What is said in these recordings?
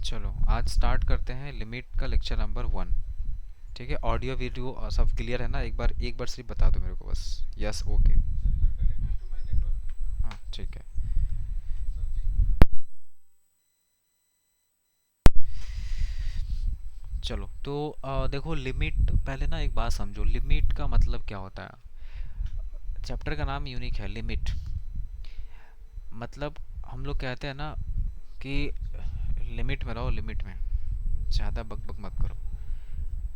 चलो आज स्टार्ट करते हैं लिमिट का लेक्चर नंबर 1। ठीक है, ऑडियो वीडियो सब क्लियर है ना? एक बार सिर्फ बता दो मेरे को बस। Yes, okay. हाँ ठीक है। चलो तो देखो, लिमिट पहले ना एक बात समझो, लिमिट का मतलब क्या होता है। चैप्टर का नाम यूनिक है, लिमिट। मतलब हम लोग कहते हैं ना कि लिमिट में रहो, लिमिट में, ज़्यादा बक बक मत करो।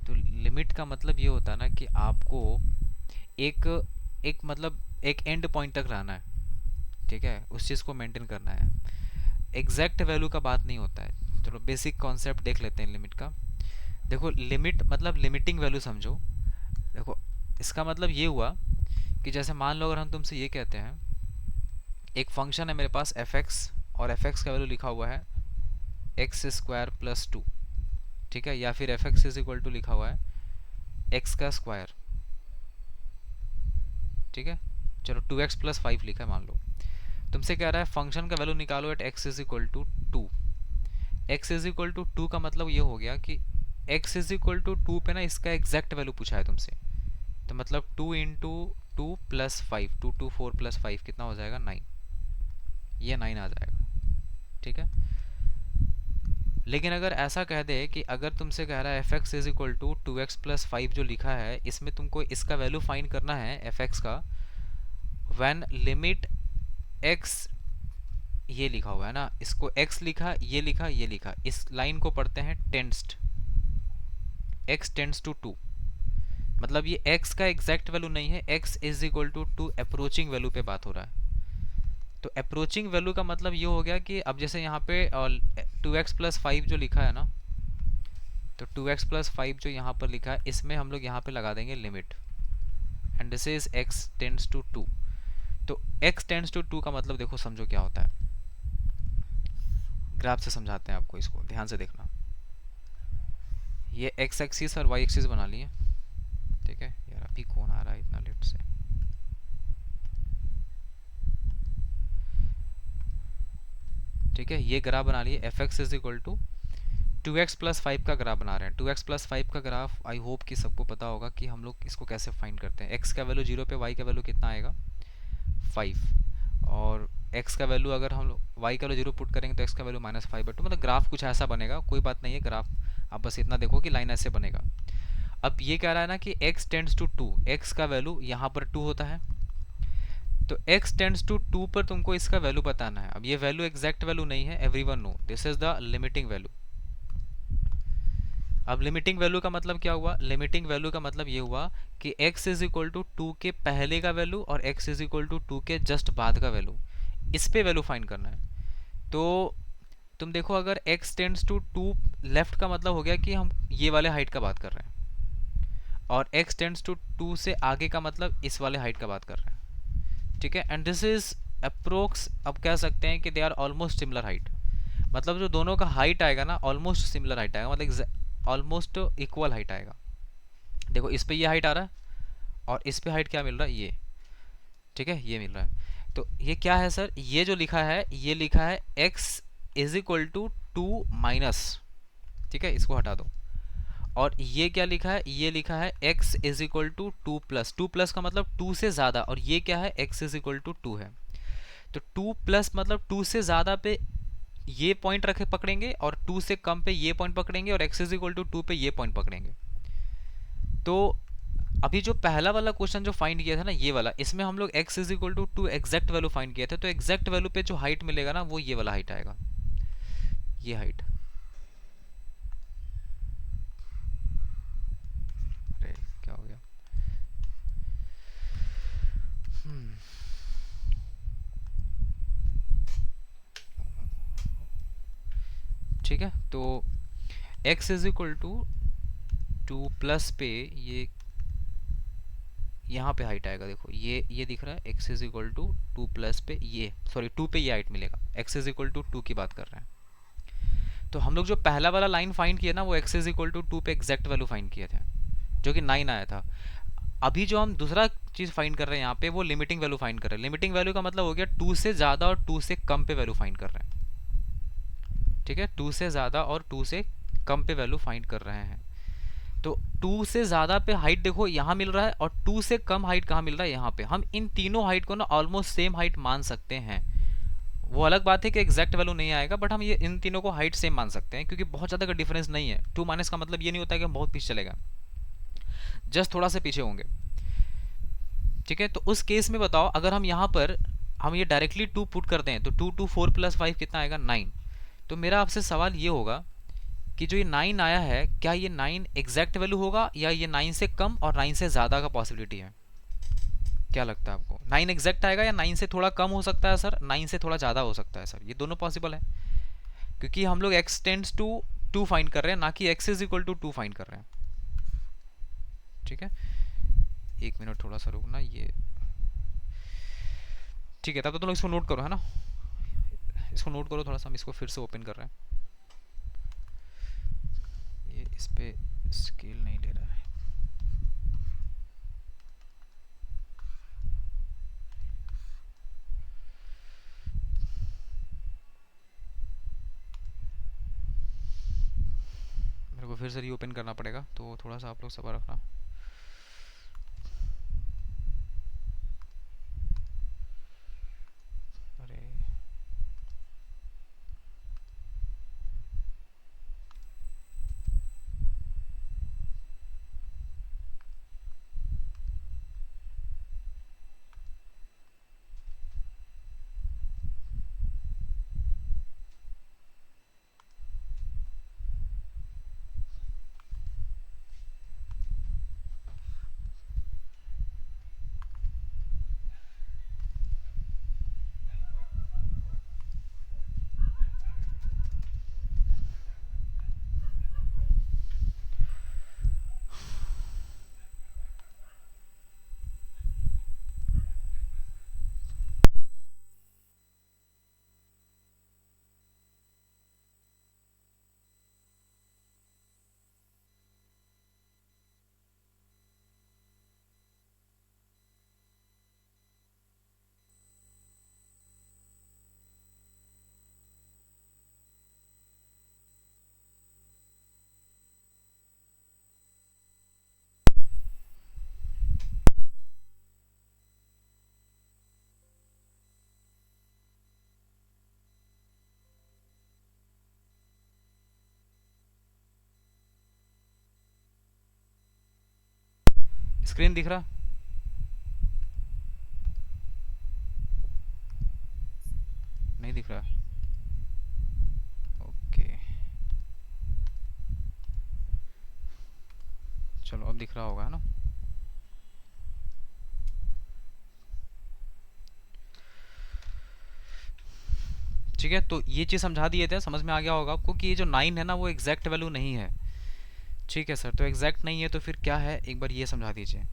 तो लिमिट का मतलब ये होता है ना कि आपको एक एक मतलब एक एंड पॉइंट तक रहना है। ठीक है, उस चीज़ को मेंटेन करना है। एग्जैक्ट वैल्यू का बात नहीं होता है। चलो बेसिक कॉन्सेप्ट देख लेते हैं लिमिट का। देखो, लिमिट मतलब लिमिटिंग वैल्यू समझो। देखो, इसका मतलब ये हुआ कि जैसे मान लो अगर हम तुमसे ये कहते हैं, एक फंक्शन है मेरे पास एफ एक्स, और एफ एक्स का वैल्यू लिखा हुआ है एक्स स्क्वायर प्लस टू। ठीक है, या फिर f x is equal to लिखा हुआ है एक्स का स्क्वायर। ठीक है, चलो टू एक्स प्लस फाइव लिखा है मान लो। तुमसे कह रहा है फंक्शन का वैल्यू निकालो at x is equal to two. X is equal to two का मतलब ये हो गया कि x is equal to two पे ना इसका एग्जैक्ट वैल्यू पूछा है तुमसे। तो मतलब two into two plus five, two two four plus five कितना हो जाएगा? नाइन। ये नाइन आ जाएगा। ठीक है, लेकिन अगर ऐसा कह दे कि अगर तुमसे कह रहा है f x is equal to two x plus five जो लिखा है, इसमें तुमको इसका वैल्यू फाइंड करना है एफ एक्स का, व्हेन लिमिट एक्स, ये लिखा हुआ है ना, इसको x लिखा, ये लिखा, ये लिखा, इस लाइन को पढ़ते हैं tends, x tends to two. मतलब ये x का एग्जैक्ट वैल्यू नहीं है, x is equal to two approaching value पे बात हो रहा है। तो अप्रोचिंग वैल्यू का मतलब ये हो गया कि अब जैसे यहाँ पे टू एक्स प्लस फाइव जो लिखा है ना, तो टू एक्स प्लस फाइव जो यहाँ पर लिखा है, इसमें हम लोग यहाँ पे लगा देंगे limit, and this is x tends to two. तो x टेंड्स टू टू का मतलब देखो, समझो क्या होता है। ग्राफ से समझाते हैं आपको, इसको ध्यान से देखना। ये x एक्सिस और y एक्सिस बना लिए। ठीक है यार, अभी कौन आ रहा है इतना लेट से? ठीक है, ये ग्राफ बना लिए, f x is equal to two x plus five का ग्राफ बना रहे हैं। टू एक्स प्लस फाइव का ग्राफ आई होप कि सबको पता होगा कि हम लोग इसको कैसे फाइंड करते हैं। एक्स का वैल्यू जीरो पे, वाई का वैल्यू कितना आएगा? फाइव। और एक्स का वैल्यू अगर हम वाई का वैल्यू जीरो पुट करेंगे तो एक्स का वैल्यू माइनस फाइव बटू, मतलब ग्राफ कुछ ऐसा बनेगा। कोई बात नहीं है, ग्राफ आप बस इतना देखो कि लाइन ऐसे बनेगा। अब ये कह रहा है ना कि x tends to two, x का वैल्यू यहाँ पर टू होता है, तो x टेंड्स टू टू पर तुमको इसका वैल्यू बताना है। अब ये वैल्यू एग्जैक्ट वैल्यू नहीं है, everyone know this is the limiting value. अब लिमिटिंग वैल्यू का मतलब क्या हुआ? लिमिटिंग वैल्यू का मतलब ये हुआ कि x is equal to two के पहले का वैल्यू और x is equal to two के जस्ट बाद का वैल्यू, इस पे वैल्यू फाइंड करना है। तो तुम देखो, अगर x tends to two left का मतलब हो गया कि हम ये वाले हाइट का बात कर रहे हैं, और x टेंड्स टू टू से आगे का मतलब इस वाले हाइट का बात कर रहे हैं। ठीक है, एंड दिस इज अप्रोक्स, अब कह सकते हैं कि they are almost similar height. मतलब जो दोनों का हाइट आएगा ना, ऑलमोस्ट सिमिलर हाइट आएगा, मतलब ऑलमोस्ट इक्वल हाइट आएगा। देखो, इस पे ये हाइट आ रहा है और इस पे हाइट क्या मिल रहा है? ये। ठीक है, ये मिल रहा है। तो ये क्या है सर? ये जो लिखा है, ये लिखा है x is equal to two minus, ठीक है, इसको हटा दो। और ये क्या लिखा है? ये लिखा है x is equal to two plus, two plus का मतलब टू से ज़्यादा, और ये क्या है? x is equal to two है। तो टू प्लस मतलब टू से ज़्यादा पे ये पॉइंट रखे पकड़ेंगे, और टू से कम पे ये पॉइंट पकड़ेंगे, और x is equal to two पे ये पॉइंट पकड़ेंगे। तो अभी जो पहला वाला क्वेश्चन जो फाइंड किया था ना, ये वाला, इसमें हम लोग x is equal to two exact value find किए थे। तो एग्जैक्ट वैल्यू पे जो हाइट मिलेगा ना, वो ये वाला हाइट आएगा, ये हाइट। अरे क्या हो गया? हम्म, ठीक है, तो x is equal to two plus पे ये यहाँ पे हाइट आएगा। देखो, ये दिख रहा है, x is equal to two plus पे ये, सॉरी टू पे ये हाइट मिलेगा। x is equal to two की बात कर रहे हैं। तो हम लोग जो पहला वाला लाइन फाइंड किया ना, वो x is equal to two पे एग्जैक्ट वैल्यू फाइंड किए थे, जो कि नाइन आया था। अभी जो हम दूसरा चीज फाइंड कर रहे हैं यहाँ पे, वो लिमिटिंग वैल्यू फाइंड कर रहे हैं। लिमिटिंग वैल्यू का मतलब हो गया टू से ज्यादा और टू से कम पे वैल्यू फाइंड कर रहे हैं। ठीक है, 2 से ज़्यादा और 2 से कम पे वैल्यू फाइंड कर रहे हैं। तो 2 से ज़्यादा पे हाइट देखो यहाँ मिल रहा है, और 2 से कम हाइट कहाँ मिल रहा है, यहाँ पे। हम इन तीनों हाइट को ना ऑलमोस्ट सेम हाइट मान सकते हैं। वो अलग बात है कि एग्जैक्ट वैल्यू नहीं आएगा, बट हम ये इन तीनों को हाइट सेम मान सकते हैं, क्योंकि बहुत ज़्यादा का डिफरेंस नहीं है। 2 माइनस का मतलब ये नहीं होता है कि हम बहुत पीछे चलेगा, जस्ट थोड़ा सा पीछे होंगे। ठीक है, तो उस केस में बताओ, अगर हम यहाँ पर हम ये डायरेक्टली 2 पुट कर दें तो 2 2 4 प्लस 5 कितना आएगा, 9। तो मेरा आपसे सवाल ये होगा कि जो ये 9 आया है, क्या ये 9 एग्जैक्ट वैल्यू होगा, या ये 9 से कम और 9 से ज़्यादा का पॉसिबिलिटी है? क्या लगता है आपको, 9 एग्जैक्ट आएगा या 9 से थोड़ा कम हो सकता है सर, 9 से थोड़ा ज़्यादा हो सकता है सर? ये दोनों पॉसिबल है, क्योंकि हम लोग x टेंड्स टू 2 फाइंड कर रहे हैं, ना कि x is equal to 2 find कर रहे हैं। ठीक है, एक मिनट थोड़ा सा रुकना ये। ठीक है, तब तो तुम लोग इसको नोट करो, है ना, इसको नोट करो थोड़ा सा, हम इसको फिर से ओपन कर रहे हैं। ये इस पे स्केल नहीं ले रहा है। मेरे को फिर से रीओपन करना पड़ेगा, तो थोड़ा सा आप लोग सब्र रखना। अरे स्क्रीन दिख रहा? नहीं दिख रहा? ओके, चलो अब दिख रहा होगा, है ना। ठीक है, तो ये चीज़ समझा दिए थे, समझ में आ गया होगा आपको कि ये जो 9 है ना, वो एग्जैक्ट वैल्यू नहीं है। ठीक है सर, तो एग्जैक्ट नहीं है तो फिर क्या है, एक बार ये समझा दीजिए।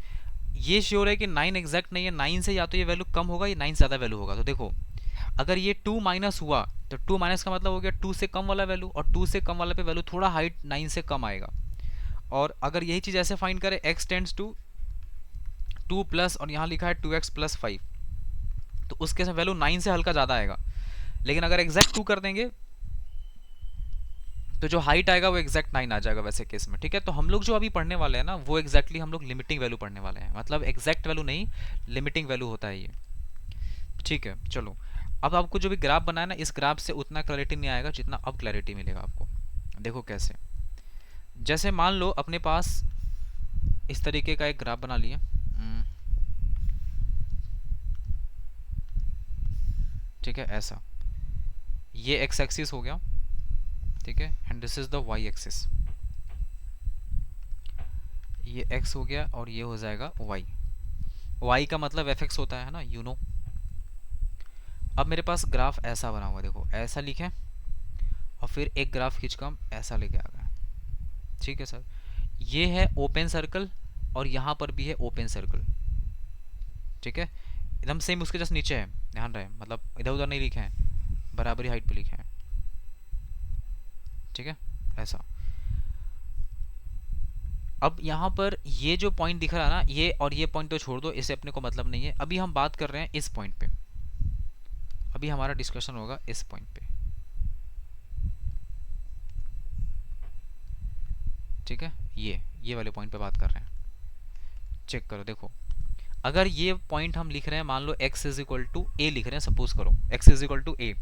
ये श्योर है कि 9 एग्जैक्ट नहीं है, 9 से या तो ये वैल्यू कम होगा या 9 ज़्यादा वैल्यू होगा। तो देखो, अगर ये 2 माइनस हुआ तो 2 माइनस का मतलब हो गया 2 से कम वाला वैल्यू, और 2 से कम वाला पे वैल्यू थोड़ा हाइट 9 से कम आएगा। और अगर यही चीज़ ऐसे फाइंड करें, x टेंड्स टू 2 प्लस, और यहाँ लिखा है 2x प्लस 5, तो उसके से वैल्यू 9 से हल्का ज़्यादा आएगा। लेकिन अगर एग्जैक्ट 2 कर देंगे तो जो हाइट आएगा वो एग्जैक्ट 9 आ जाएगा वैसे केस में। ठीक है, तो हम लोग जो अभी पढ़ने वाले हैं ना, वो एग्जैक्टली हम लोग लिमिटिंग वैल्यू पढ़ने वाले हैं, मतलब एग्जैक्ट वैल्यू नहीं, लिमिटिंग वैल्यू होता है ये। ठीक है, चलो अब आपको जो भी ग्राफ बनाया ना, इस ग्राफ से उतना क्लैरिटी नहीं आएगा जितना अब क्लैरिटी मिलेगा आपको। देखो कैसे, जैसे मान लो अपने पास इस तरीके का एक ग्राफ बना लिए। ठीक है, ऐसा ये एक्स एक्सिस हो गया। ठीक है, and this is the y axis. ये x हो गया और ये हो जाएगा y। y का मतलब fx होता है ना, यू नो। अब मेरे पास ग्राफ ऐसा बना हुआ, देखो ऐसा लिखें, और फिर एक ग्राफ खींच हम ऐसा लेके आ गए। ठीक है सर, ये है ओपन सर्कल, और यहाँ पर भी है ओपन सर्कल। ठीक है, एकदम सेम उसके जस्ट नीचे है, ध्यान रहे, मतलब इधर उधर नहीं लिखे हैं, बराबरी हाइट पे लिखे हैं। ठीक है, ऐसा। अब यहाँ पर ये जो पॉइंट दिख रहा है ना, ये और ये पॉइंट तो छोड़ दो, इसे अपने को मतलब नहीं है। अभी हम बात कर रहे हैं इस पॉइंट पे, अभी हमारा डिस्कशन होगा इस पॉइंट पे। ठीक है, ये वाले पॉइंट पे बात कर रहे हैं। चेक करो, देखो अगर ये पॉइंट हम लिख रहे हैं, मान लो x इज इक्वल टू ए लिख रहे हैं, सपोज करो x इज इक्वल टू ए।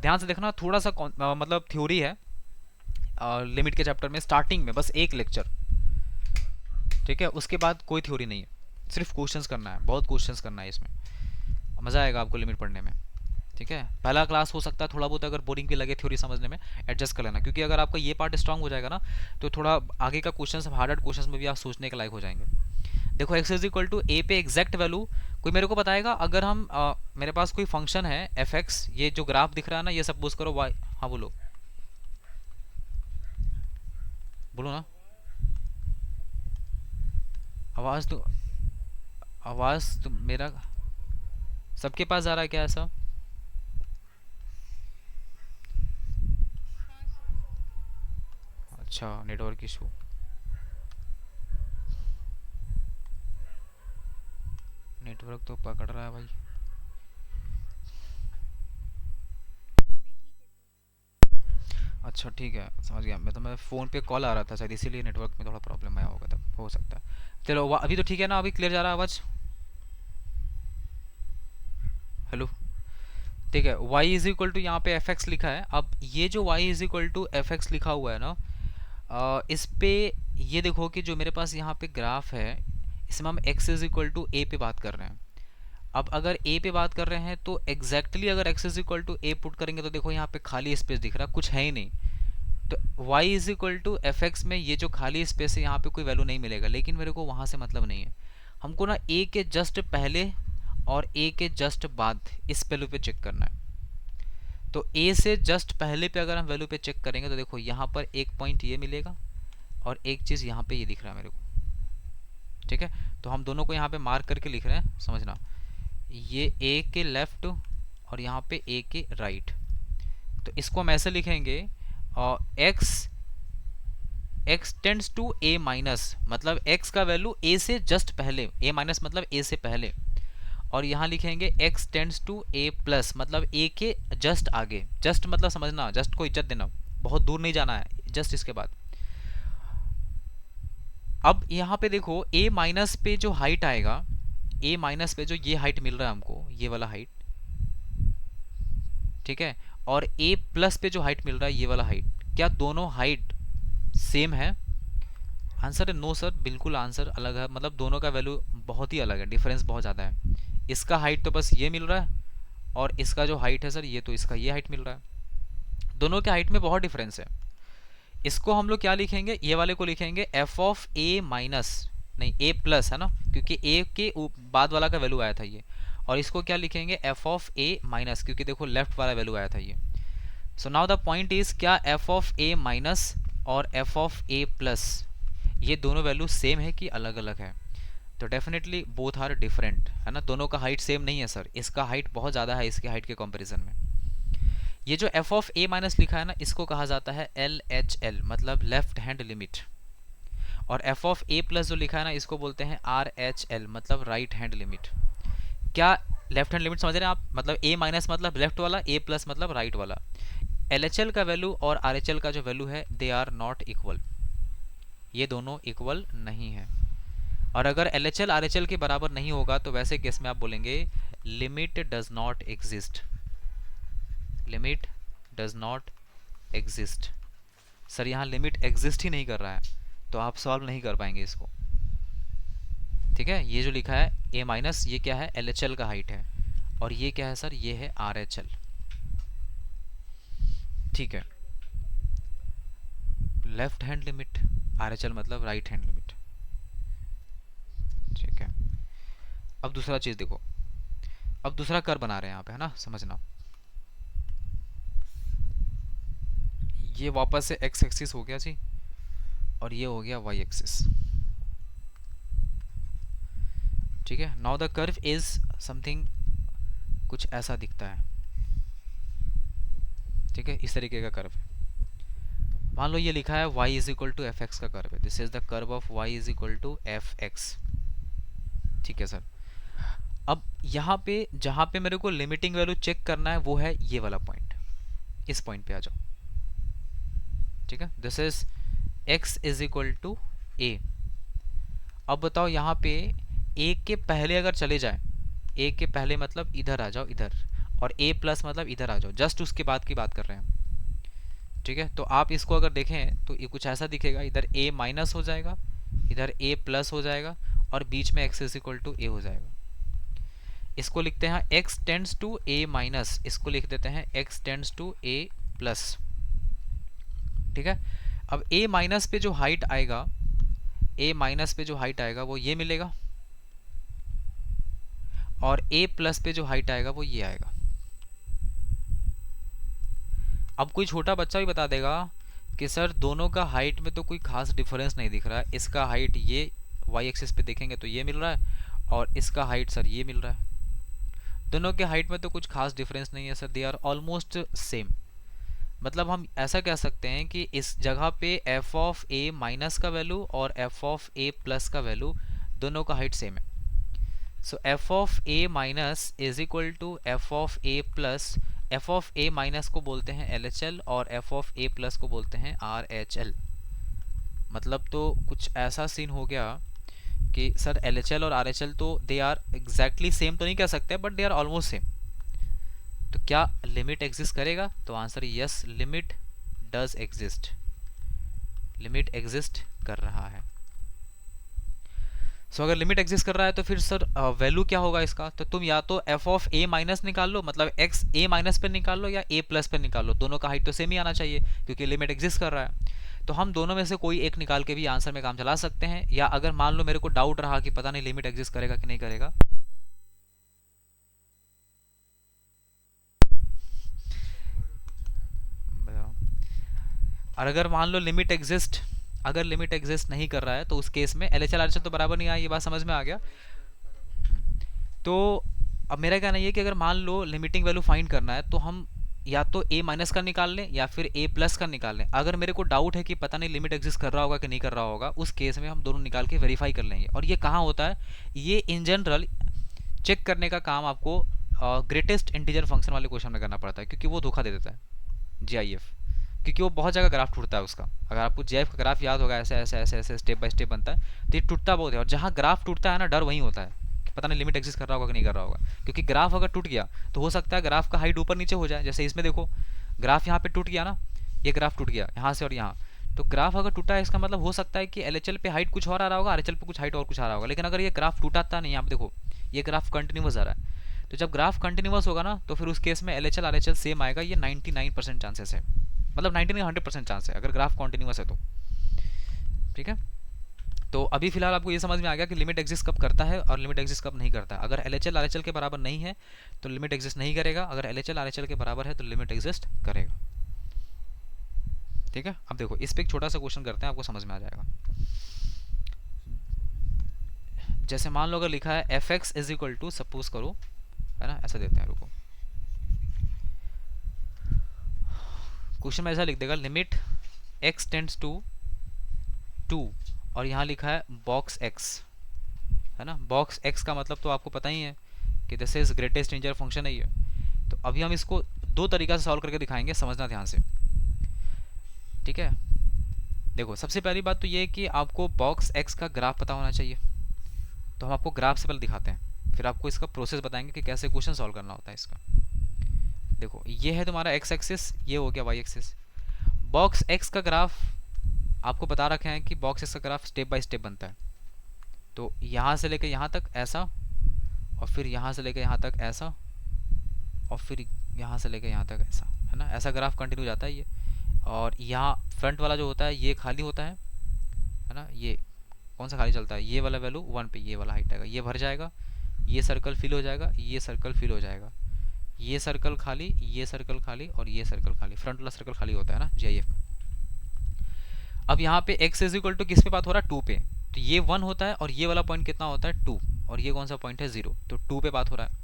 ध्यान से देखना, थोड़ा सा मतलब थ्योरी है लिमिट के चैप्टर में, स्टार्टिंग में बस एक लेक्चर, ठीक है, उसके बाद कोई थ्योरी नहीं है, सिर्फ क्वेश्चंस करना है, बहुत क्वेश्चंस करना है इसमें, मज़ा आएगा आपको लिमिट पढ़ने में। ठीक है, पहला क्लास हो सकता है थोड़ा बहुत अगर बोरिंग भी लगे थ्योरी समझने में, एडजस्ट कर लेना, क्योंकि अगर आपका ये पार्ट स्ट्रांग हो जाएगा ना, तो थोड़ा आगे का क्वेश्चन, हार्ड क्वेश्चन में भी आप सोचने के लायक हो जाएंगे। देखो x इज इक्वल टू ए पे एग्जैक्ट वैल्यू कोई मेरे को बताएगा, अगर हम मेरे पास कोई फंक्शन है एफ एक्स, ये जो ग्राफ दिख रहा है ना, ये सपोज करो y, हाँ बोलो बोलो ना, आवाज़ तो, आवाज़ तो मेरा सबके पास जा रहा है क्या ऐसा? अच्छा, नेटवर्क इशू। नेटवर्क तो पकड़ रहा है भाई। अच्छा ठीक है, समझ गया मैं, तो मैं फ़ोन पे कॉल आ रहा था शायद, इसीलिए नेटवर्क में थोड़ा प्रॉब्लम आया होगा, तब हो सकता है। चलो अभी तो ठीक है ना, अभी क्लियर जा रहा है आवाज़? हेलो, ठीक है। y इज इक्वल टू यहाँ पे एफ एक्स लिखा है, अब ये जो y is equal to f x लिखा हुआ है ना, इस पे ये देखो कि जो मेरे पास यहाँ पे ग्राफ है, इसमें हम x इज इक्वल टू ए पे बात कर रहे हैं। अब अगर a पे बात कर रहे हैं तो एग्जैक्टली अगर x is equal to a put करेंगे तो देखो यहाँ पे खाली स्पेस दिख रहा है, कुछ है ही नहीं। तो y is equal to f x में ये जो खाली स्पेस है यहाँ पे कोई वैल्यू नहीं मिलेगा, लेकिन मेरे को वहाँ से मतलब नहीं है, हमको ना a के जस्ट पहले और a के जस्ट बाद इस वैल्यू पे चेक करना है। तो a से जस्ट पहले पे अगर हम वैल्यू पे चेक करेंगे तो देखो यहाँ पर एक पॉइंट ये मिलेगा और एक चीज़ यहाँ पे ये दिख रहा है मेरे को। ठीक है, तो हम दोनों को यहाँ पे मार्क करके लिख रहे हैं, समझना, ये a के लेफ्ट और यहाँ पे a के राइट। तो इसको हम ऐसे लिखेंगे, और x tends to a minus, मतलब x का वैल्यू a से जस्ट पहले, a माइनस मतलब a से पहले, और यहाँ लिखेंगे x tends to a plus, मतलब a के जस्ट आगे। जस्ट मतलब समझना, जस्ट को इज्जत देना, बहुत दूर नहीं जाना है, जस्ट इसके बाद। अब यहाँ पे देखो a माइनस पे जो हाइट आएगा, a माइनस पे जो ये हाइट मिल रहा है हमको, ये वाला हाइट, ठीक है, और a प्लस पे जो हाइट मिल रहा है, ये वाला हाइट, क्या दोनों हाइट सेम है? आंसर है नो सर, बिल्कुल आंसर अलग है, मतलब दोनों का वैल्यू बहुत ही अलग है, डिफरेंस बहुत ज़्यादा है। इसका हाइट तो बस ये मिल रहा है, और इसका जो हाइट है सर, ये तो इसका ये हाइट मिल रहा है, दोनों के हाइट में बहुत डिफरेंस है। इसको हम लोग क्या लिखेंगे, ये वाले को लिखेंगे एफ ऑफ ए माइनस, नहीं ए प्लस है ना, क्योंकि ए के बाद वाला का वैल्यू आया था ये, और इसको क्या लिखेंगे, एफ ऑफ ए माइनस, क्योंकि देखो लेफ्ट वाला वैल्यू आया था ये। So now the point is, क्या एफ ऑफ ए माइनस और एफ ऑफ ए प्लस ये दोनों वैल्यू सेम है कि अलग अलग है? तो डेफिनेटली बोथ आर डिफरेंट, है ना, दोनों का हाइट सेम नहीं है सर, इसका हाइट बहुत ज़्यादा है इसके हाइट के कंपैरिजन में। ये जो एफ ऑफ ए माइनस लिखा है ना, इसको कहा जाता है एल एच एल, मतलब लेफ्ट हैंड लिमिट, और एफ ऑफ ए प्लस जो लिखा है ना, इसको बोलते हैं आर एच एल, मतलब राइट हैंड लिमिट। क्या लेफ्ट हैंड लिमिट समझ रहे हैं आप? मतलब ए माइनस मतलब लेफ्ट वाला, ए प्लस मतलब राइट वाला। एल एच एल का वैल्यू और आर एच एल का जो वैल्यू है, दे आर नॉट इक्वल, ये दोनों इक्वल नहीं है। और अगर L H L R H L के बराबर नहीं होगा तो वैसे केस में आप बोलेंगे limit does not exist, limit does not exist. Sir यहाँ लिमिट एग्जिस्ट ही नहीं कर रहा है, तो आप सॉल्व नहीं कर पाएंगे इसको। ठीक है, ये जो लिखा है ए माइनस, ये क्या है, एल एच एल का हाइट है, और ये क्या है सर, ये है आर एच एल। ठीक है, left hand limit, are H L मतलब राइट हैंड लिमिट। ठीक है, अब दूसरा चीज देखो, अब दूसरा कर बना रहे हैं यहाँ पे, है ना, समझना, ये वापस से एक्स एक्सिस हो गया जी, और ये हो गया वाई एक्सिस। ठीक है, now the curve is something, कुछ ऐसा दिखता है। ठीक है, इस तरीके का कर्व है, मान लो ये लिखा है y is equal to f x का कर्व है, this is the curve of y is equal to f x. ठीक है सर, अब यहाँ पे जहाँ पे मेरे को लिमिटिंग वैल्यू चेक करना है वो है ये वाला पॉइंट, इस पॉइंट पे आ जाओ। ठीक है, this is x is equal to a. अब बताओ यहाँ पे ए के पहले अगर चले जाए, ए के पहले मतलब इधर आ जाओ इधर, और ए प्लस मतलब इधर आ जाओ, जस्ट उसके बाद की बात कर रहे हैं हम। ठीक है, तो आप इसको अगर देखें तो ये कुछ ऐसा दिखेगा, इधर a माइनस हो जाएगा, इधर a प्लस हो जाएगा, और बीच में x is equal to a हो जाएगा। इसको लिखते हैं x tends to a minus, इसको लिख देते हैं x tends to a plus. ठीक है, अब a माइनस पे जो हाइट आएगा, a माइनस पे जो हाइट आएगा वो ये मिलेगा, और a प्लस पे जो हाइट आएगा वो ये आएगा। अब कोई छोटा बच्चा भी बता देगा कि सर दोनों का हाइट में तो कोई खास डिफरेंस नहीं दिख रहा है, इसका हाइट ये वाई एक्सिस पे देखेंगे तो ये मिल रहा है, और इसका हाइट सर ये मिल रहा है, दोनों के हाइट में तो कुछ खास डिफरेंस नहीं है sir, they are almost same. मतलब हम ऐसा कह सकते हैं कि इस जगह पे एफ ऑफ ए माइनस का वैल्यू और एफ ऑफ ए प्लस का वैल्यू दोनों का हाइट सेम है। So F of A minus is equal to F of A plus, F of A minus को बोलते हैं एल एच एल और एफ ऑफ ए प्लस को बोलते हैं आर एच एल। मतलब तो कुछ ऐसा सीन हो गया कि सर एल एच एल और आर एच एल तो दे आर एग्जैक्टली सेम तो नहीं कह सकते, but they are almost same. तो क्या लिमिट एग्जिस्ट करेगा? तो answer yes, limit does exist, limit exist कर रहा है। सो अगर लिमिट एग्जिस्ट कर रहा है तो फिर सर वैल्यू क्या होगा इसका? तो तुम या तो एफ ऑफ ए माइनस निकाल लो, मतलब एक्स ए माइनस पे निकाल लो, या ए प्लस पे निकाल लो, दोनों का हाइट तो सेम ही आना चाहिए क्योंकि लिमिट एग्जिस्ट कर रहा है। तो हम दोनों में से कोई एक निकाल के भी आंसर में काम चला सकते हैं, या अगर मान लो मेरे को डाउट रहा कि पता नहीं लिमिट एग्जिस्ट करेगा कि नहीं करेगा, और अगर मान लो लिमिट एग्जिस्ट, अगर लिमिट एग्जिस्ट नहीं कर रहा है तो उस केस में L H L R H L तो बराबर नहीं आया, ये बात समझ में आ गया। तो अब मेरा कहना ये है कि अगर मान लो लिमिटिंग वैल्यू फाइंड करना है तो हम या तो a माइनस का निकाल लें या फिर a प्लस का निकाल लें। अगर मेरे को डाउट है कि पता नहीं लिमिट एग्जिस्ट कर रहा होगा कि नहीं कर रहा होगा, उस केस में हम दोनों निकाल के वेरीफाई कर लेंगे। और ये कहाँ होता है? ये इन जनरल चेक करने का काम आपको ग्रेटेस्ट इंटीजर फंक्शन वाले क्वेश्चन में करना पड़ता है, क्योंकि वो धोखा दे देता है GIF, क्योंकि वो बहुत जगह ग्राफ टूटता है उसका। अगर आपको GIF का ग्राफ याद होगा, ऐसे ऐसे ऐसे ऐसे स्टेप बाय स्टेप बनता है, तो ये टूटता बहुत है। और जहाँ ग्राफ टूटता है ना, डर वहीं होता है कि पता नहीं लिमिट एग्जिस्ट कर रहा होगा कि नहीं कर रहा होगा, क्योंकि ग्राफ अगर टूट गया तो हो सकता है ग्राफ का हाइट ऊपर नीचे हो जाए। जैसे इसमें देखो, ग्राफ यहाँ पे टूट गया ना, ये ग्राफ टूट गया यहाँ से और यहाँ, तो ग्राफ अगर टूटा है इसका मतलब हो सकता है कि LHL पे हाइट कुछ और आ रहा होगा, RHL पे कुछ हाइट और कुछ आ रहा होगा। लेकिन अगर ये ग्राफ टूटा था नहीं, यहाँ पे देखो ये ग्राफ कंटिन्यूस आ रहा है, तो जब ग्राफ कंटिन्यूस होगा ना तो फिर उस केस में LHL RHL सेम आएगा। ये 99% चांसेस है, मतलब 99 100% चांस है अगर ग्राफ कॉन्टिन्यूस है तो। ठीक है, तो अभी फिलहाल आपको ये समझ में आ गया कि लिमिट एग्जिस्ट कब करता है और लिमिट एग्जिस्ट कब नहीं करता है। अगर LHL RHL के बराबर नहीं है तो लिमिट एग्जिस्ट नहीं करेगा, अगर LHL RHL के बराबर है तो लिमिट एग्जिस्ट करेगा। ठीक है, अब देखो इस पे एक छोटा सा क्वेश्चन करते हैं, आपको समझ में आ जाएगा। जैसे मान लो अगर लिखा है f x is equal to, suppose करो, है ना, ऐसा देते हैं, रुको, क्वेश्चन में ऐसा लिख देगा लिमिट x टेंड्स टू 2, और यहाँ लिखा है बॉक्स x, है ना। बॉक्स x का मतलब तो आपको पता ही है कि this is greatest integer function है ये। तो अभी हम इसको दो तरीका से सॉल्व करके दिखाएंगे, समझना ध्यान से। ठीक है, देखो सबसे पहली बात तो ये है कि आपको बॉक्स x का ग्राफ पता होना चाहिए, तो हम आपको ग्राफ से पहले दिखाते हैं, फिर आपको इसका प्रोसेस बताएंगे कि कैसे क्वेश्चन सॉल्व करना होता है इसका। देखो ये है तुम्हारा x एक्सिस, ये हो गया y एक्सिस। बॉक्स x का ग्राफ आपको बता रखे हैं कि बॉक्स x का ग्राफ स्टेप बाय स्टेप बनता है। तो यहाँ से लेकर यहाँ तक ऐसा, और फिर यहाँ से लेकर यहाँ तक ऐसा, और फिर यहाँ से लेकर यहाँ तक ऐसा, है ना। ऐसा ग्राफ कंटिन्यू जाता है ये, और यहाँ फ्रंट वाला जो होता है ये खाली होता है ना। ये कौन सा खाली चलता है? ये वाला वैल्यू 1 पे, ये वाला हाइट आएगा, ये भर जाएगा, ये सर्कल फिल हो जाएगा, ये सर्कल फिल हो जाएगा, ये सर्कल खाली, ये सर्कल खाली, और ये सर्कल खाली। फ्रंट वाला सर्कल खाली होता है ना GIF में। अब यहाँ पे x इज इक्वल टू किस पे बात हो रहा है? 2 पे, तो ये 1 होता है, और ये वाला पॉइंट कितना होता है? 2, और ये कौन सा पॉइंट है? 0, तो 2 पे बात हो रहा है।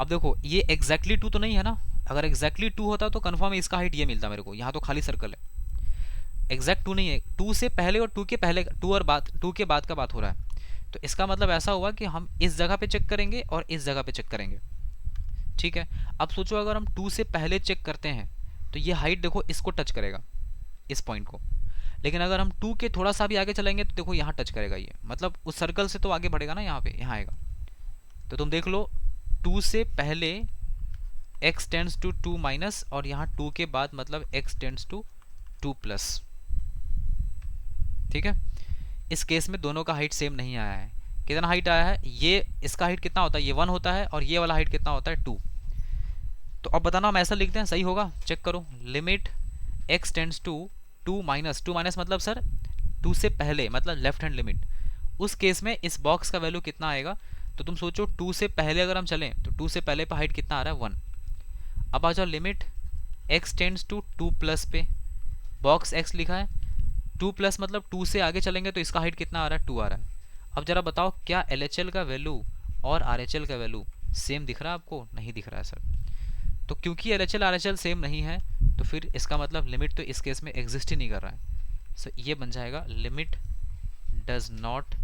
अब देखो ये एग्जैक्टली 2 तो नहीं है ना, अगर एग्जैक्टली 2 होता तो कन्फर्म इसका हाइट ये मिलता मेरे को, यहाँ तो खाली सर्कल है। एग्जैक्ट 2 नहीं है, 2 से पहले और 2 के पहले, 2 और बाद, 2 के बाद का बात हो रहा है। तो इसका मतलब ऐसा हुआ कि हम इस जगह पे चेक करेंगे और इस जगह पे चेक करेंगे। ठीक है, अब सोचो अगर हम 2 से पहले चेक करते हैं तो ये हाइट देखो इसको टच करेगा, इस पॉइंट को, लेकिन अगर हम 2 के थोड़ा सा भी आगे चलेंगे तो देखो यहाँ टच करेगा ये, मतलब उस सर्कल से तो आगे बढ़ेगा ना, यहाँ पे यहाँ आएगा। तो तुम देख लो 2 से पहले x टेंड्स टू 2 माइनस, और यहाँ 2 के बाद मतलब x टेंड्स टू 2 प्लस। ठीक है, इस केस में दोनों का हाइट सेम नहीं आया है। कितना हाइट आया है, ये इसका हाइट कितना होता है, ये 1 होता है, और ये वाला हाइट कितना होता है 2। तो अब बताना, हम ऐसा लिखते हैं सही होगा, चेक करो। Limit x tends to 2 minus, 2 minus मतलब सर 2 से पहले, मतलब लेफ्ट हैंड लिमिट। उस केस में इस बॉक्स का वैल्यू कितना आएगा, तो तुम सोचो 2 से पहले अगर हम चलें तो 2 से पहले पे हाइट कितना आ रहा है 1। अब आ जाओ limit x tends to 2 plus पे, बॉक्स x लिखा है, 2 प्लस मतलब 2 से आगे चलेंगे तो इसका हाइट कितना आ रहा है 2 आ रहा है। अब जरा बताओ क्या LHL का वैल्यू और RHL का वैल्यू सेम दिख रहा है आपको, नहीं दिख रहा है सर। तो क्योंकि LHL RHL सेम नहीं है तो फिर इसका मतलब लिमिट तो इस केस में एग्जिस्ट ही नहीं कर रहा है। सो ये बन जाएगा लिमिट डज नॉट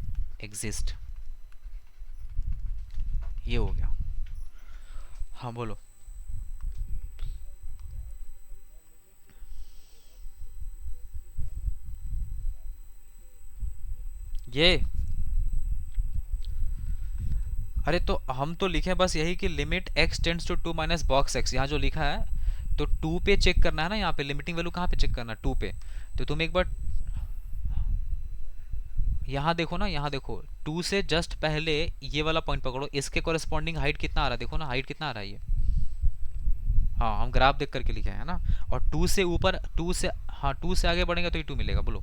एग्जिस्ट। ये हो गया। हाँ बोलो। ये अरे तो हम तो लिखे बस यही कि limit x tends to 2 minus box x, यहाँ जो लिखा है तो 2 पे चेक करना है ना, यहाँ पे लिमिटिंग वैल्यू कहाँ पे चेक करना है 2 पे। तो तुम एक बार यहाँ देखो ना, यहाँ देखो 2 से जस्ट पहले ये वाला पॉइंट पकड़ो, इसके कोरिस्पॉन्डिंग हाइट कितना आ रहा है, देखो ना हाइट कितना आ रहा है ये। हाँ हम ग्राफ देख करके लिखे हैं ना। और 2 से ऊपर 2 से, हाँ 2 से आगे बढ़ेंगे तो ये 2 मिलेगा, बोलो।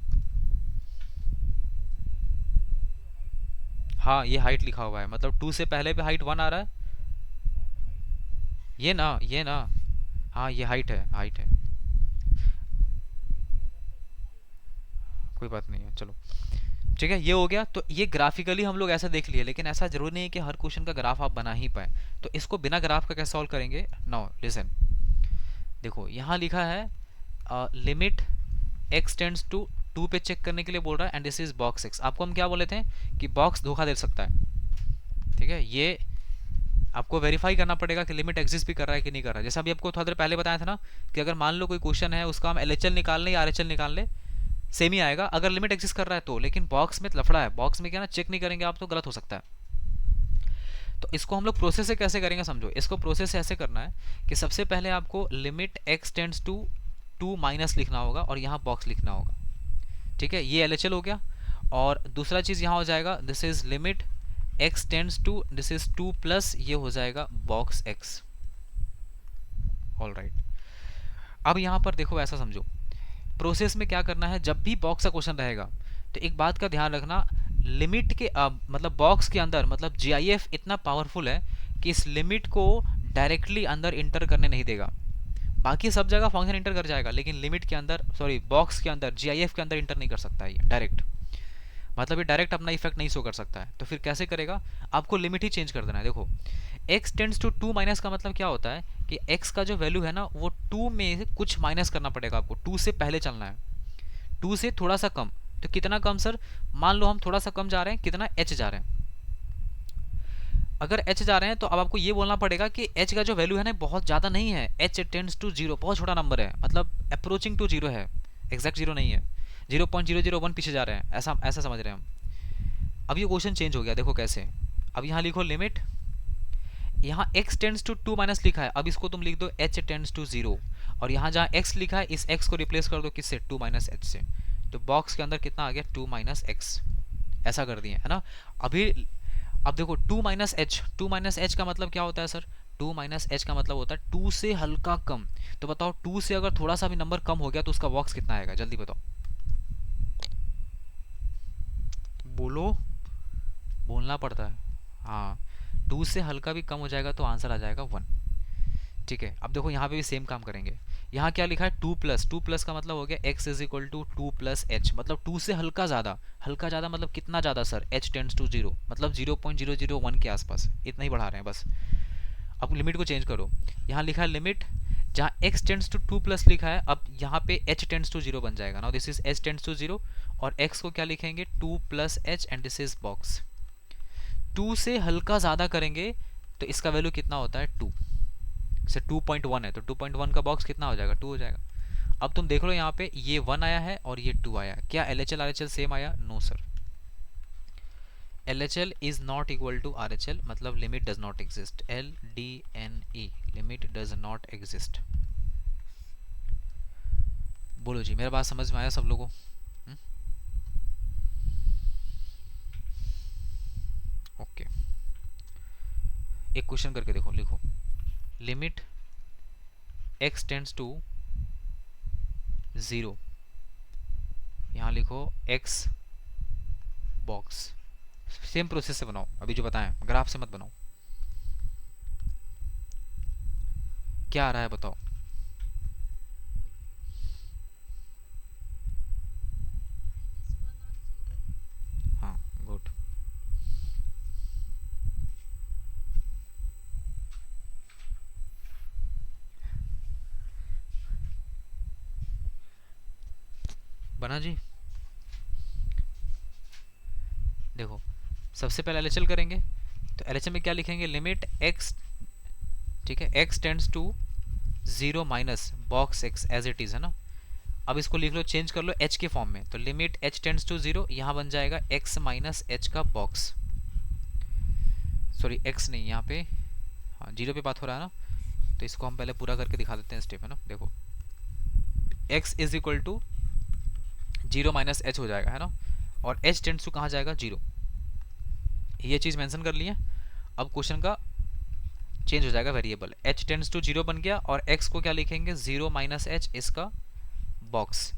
हाँ ये हाइट लिखा हुआ है, मतलब 2 से पहले पे हाइट 1 आ रहा है, ये ना। हाँ ये हाइट है, हाइट है। कोई बात नहीं है, चलो ठीक है, ये हो गया। तो ये ग्राफिकली हम लोग ऐसा देख लिए, लेकिन ऐसा जरूरी नहीं है कि हर क्वेश्चन का ग्राफ आप बना ही पाए। तो इसको बिना ग्राफ का कैसे सॉल्व करेंगे, नाउ लिसन। देखो यहाँ लिखा है लिमिट x टेंड्स टू 2 पे चेक करने के लिए बोल रहा है, and this is box x। आपको हम क्या बोले थे कि बॉक्स धोखा दे सकता है, ठीक है। ये आपको वेरीफाई करना पड़ेगा कि लिमिट एग्जिस्ट भी कर रहा है कि नहीं कर रहा है। जैसा अभी आपको थोड़ा देर पहले बताया था ना कि अगर मान लो कोई क्वेश्चन है, उसका हम LHL निकाल लें या RHL निकाल लें, सेम ही आएगा अगर लिमिट एग्जिस्ट कर रहा है तो। लेकिन बॉक्स में लफड़ा है, बॉक्स में क्या ना चेक नहीं करेंगे आप तो गलत हो सकता है। तो इसको हम लोग प्रोसेस से कैसे करेंगे समझो। इसको प्रोसेस से ऐसे करना है कि सबसे पहले आपको limit x tends to 2 minus लिखना होगा और यहाँ बॉक्स लिखना होगा, ठीक है। ये LHL हो गया। और दूसरा चीज यहाँ हो जाएगा this is limit x tends to this is 2 plus, ये हो जाएगा बॉक्स x। All right. अब यहाँ पर देखो ऐसा समझो, प्रोसेस में क्या करना है, जब भी बॉक्स का क्वेश्चन रहेगा तो एक बात का ध्यान रखना, लिमिट के मतलब बॉक्स के अंदर, मतलब GIF इतना पावरफुल है कि इस लिमिट को डायरेक्टली अंदर इंटर करने नहीं देगा। बाकी सब जगह फंक्शन इंटर कर जाएगा, लेकिन लिमिट के अंदर, सॉरी बॉक्स के अंदर, GIF के अंदर इंटर नहीं कर सकता है ये डायरेक्ट, मतलब ये डायरेक्ट अपना इफेक्ट नहीं शो कर सकता है। तो फिर कैसे करेगा, आपको लिमिट ही चेंज कर देना है। देखो x टेंड्स टू 2 माइनस का मतलब क्या होता है कि x का जो वैल्यू है ना वो 2 में से कुछ माइनस करना पड़ेगा आपको, 2 से पहले चलना है, 2 से थोड़ा सा कम। तो कितना कम सर, मान लो हम थोड़ा सा कम जा रहे हैं, कितना h जा रहे हैं। अगर h जा रहे हैं तो अब आपको ये बोलना पड़ेगा कि h का जो वैल्यू है ना बहुत ज़्यादा नहीं है, h टेंड्स टू 0, बहुत छोटा नंबर है, मतलब अप्रोचिंग टू 0 है, एग्जैक्ट 0 नहीं है, 0.001 पीछे जा रहे हैं, ऐसा ऐसा समझ रहे हैं हम। अब ये क्वेश्चन चेंज हो गया, देखो कैसे। अब यहाँ लिखो लिमिट, यहाँ x टेंड्स टू 2 माइनस लिखा है, अब इसको तुम लिख दो h टेंड्स टू 0, और यहाँ जहाँ x लिखा है इस x को रिप्लेस कर दो किससे, 2 माइनस h से। तो बॉक्स के अंदर कितना आ गया, 2 माइनस x। ऐसा कर दिए है ना। अभी अब देखो 2 माइनस एच, 2 माइनस एच का मतलब क्या होता है सर, 2 माइनस एच का मतलब होता है 2 से हल्का कम। तो बताओ 2 से अगर थोड़ा सा भी नंबर कम हो गया तो उसका बॉक्स कितना आएगा, जल्दी बताओ, बोलो, बोलना पड़ता है। हाँ 2 से हल्का भी कम हो जाएगा तो आंसर आ जाएगा 1, ठीक है। अब देखो यहाँ पे भी सेम काम करेंगे। यहाँ क्या लिखा है 2 प्लस, 2 प्लस का मतलब हो गया x is equal to 2 plus h, मतलब 2 से हल्का ज़्यादा, हल्का ज़्यादा मतलब कितना ज़्यादा सर, h टेंड्स टू 0, मतलब 0.001 के आसपास, इतना ही बढ़ा रहे हैं बस। अब लिमिट को चेंज करो, यहाँ लिखा है लिमिट, जहाँ x टेंड्स टू 2 प्लस लिखा है, अब यहाँ पे h टेंड्स टू 0 बन जाएगा। Now this is h tends to 0, और x को क्या लिखेंगे 2 plus h, and this is box. 2 से हल्का ज़्यादा करेंगे तो इसका वैल्यू कितना होता है 2 से 2.1 है, तो 2.1 का बॉक्स कितना हो जाएगा, 2 हो जाएगा। अब तुम देख लो यहाँ पे ये 1 आया है और ये 2 आया है, क्या LHL RHL सेम आया? No sir, LHL is not equal to RHL, मतलब limit does not exist, LDNE, limit does not exist. बोलो जी, मेरा बात समझ में आया सब लोगों? ओके, एक क्वेश्चन करके देखो, लिखो लिमिट x टेंड्स टू 0, यहाँ लिखो x बॉक्स, सेम प्रोसेस से बनाओ अभी जो बताएं, ग्राफ से मत बनाओ। क्या आ रहा है बताओ? हाँ, गुड। बना जी? देखो, सबसे पहले एलएचएल करेंगे, तो एलएचएल में क्या लिखेंगे? लिमिट x, ठीक है, x tends to 0 minus box x as it is, है ना। अब इसको लिख लो, चेंज कर लो h के फॉर्म में, तो लिमिट h टेंड्स टू 0, यहाँ बन जाएगा x माइनस h का बॉक्स, सॉरी x नहीं, यहाँ पे हाँ 0 पे बात हो रहा है ना, तो इसको हम पहले पूरा करके दिखा देते हैं स्टेप, है ना। देखो x is equal to 0 minus h हो जाएगा, है ना, और h टेंड्स टू कहाँ जाएगा? 0, ये चीज़ मेंशन कर ली है। अब क्वेश्चन का चेंज हो जाएगा वेरिएबल, h टेंड्स टू 0 बन गया, और x को क्या लिखेंगे? 0 माइनस h, इसका बॉक्स।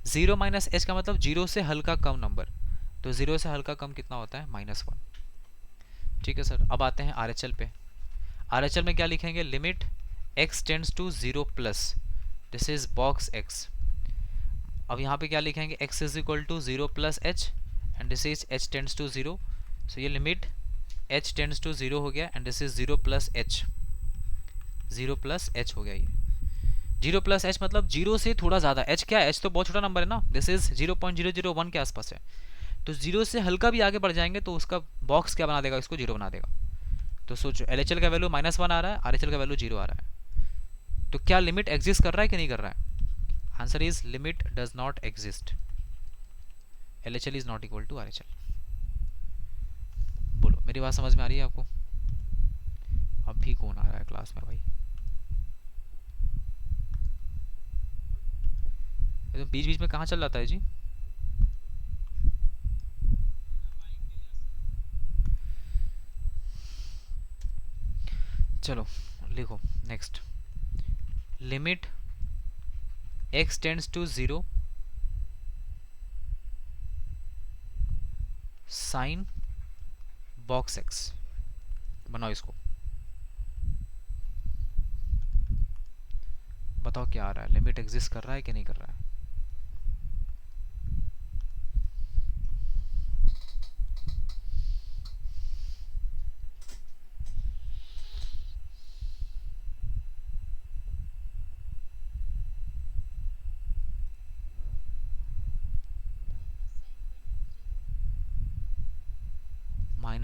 0 माइनस h का मतलब 0 से हल्का कम नंबर, तो 0 से हल्का कम कितना होता है? -1, ठीक है सर। अब आते हैं RHL पे, RHL में क्या लिखेंगे? Limit x tends to 0 plus, this is box x। अब यहाँ पे क्या लिखेंगे? x is equal to 0 plus h and this is h tends to 0, so ये लिमिट h टेंड्स टू 0 हो गया, and this is 0 plus h, 0 plus h हो गया। ये 0 प्लस h मतलब 0 से थोड़ा ज़्यादा, h क्या है? h तो बहुत छोटा नंबर है ना, दिस इज 0.001 के आसपास है, तो 0 से हल्का भी आगे बढ़ जाएंगे तो उसका बॉक्स क्या बना देगा? इसको 0 बना देगा। तो सोचो, LHL का वैल्यू -1 आ रहा है, RHL का वैल्यू 0 आ रहा है, तो क्या लिमिट एग्जिस्ट कर रहा है कि नहीं कर रहा है? Answer is limit does not exist, LHL is not equal to RHL। बोलो, मेरी बात समझ में आ रही है आपको? अभी कौन आ रहा है क्लास में भाई? तो बीच बीच में कहाँ चल जाता है जी? चलो लिखो next, limit x tends to 0 sine box x, बनाओ इसको, बताओ क्या आ रहा है? लिमिट एग्जिस्ट कर रहा है कि नहीं कर रहा है?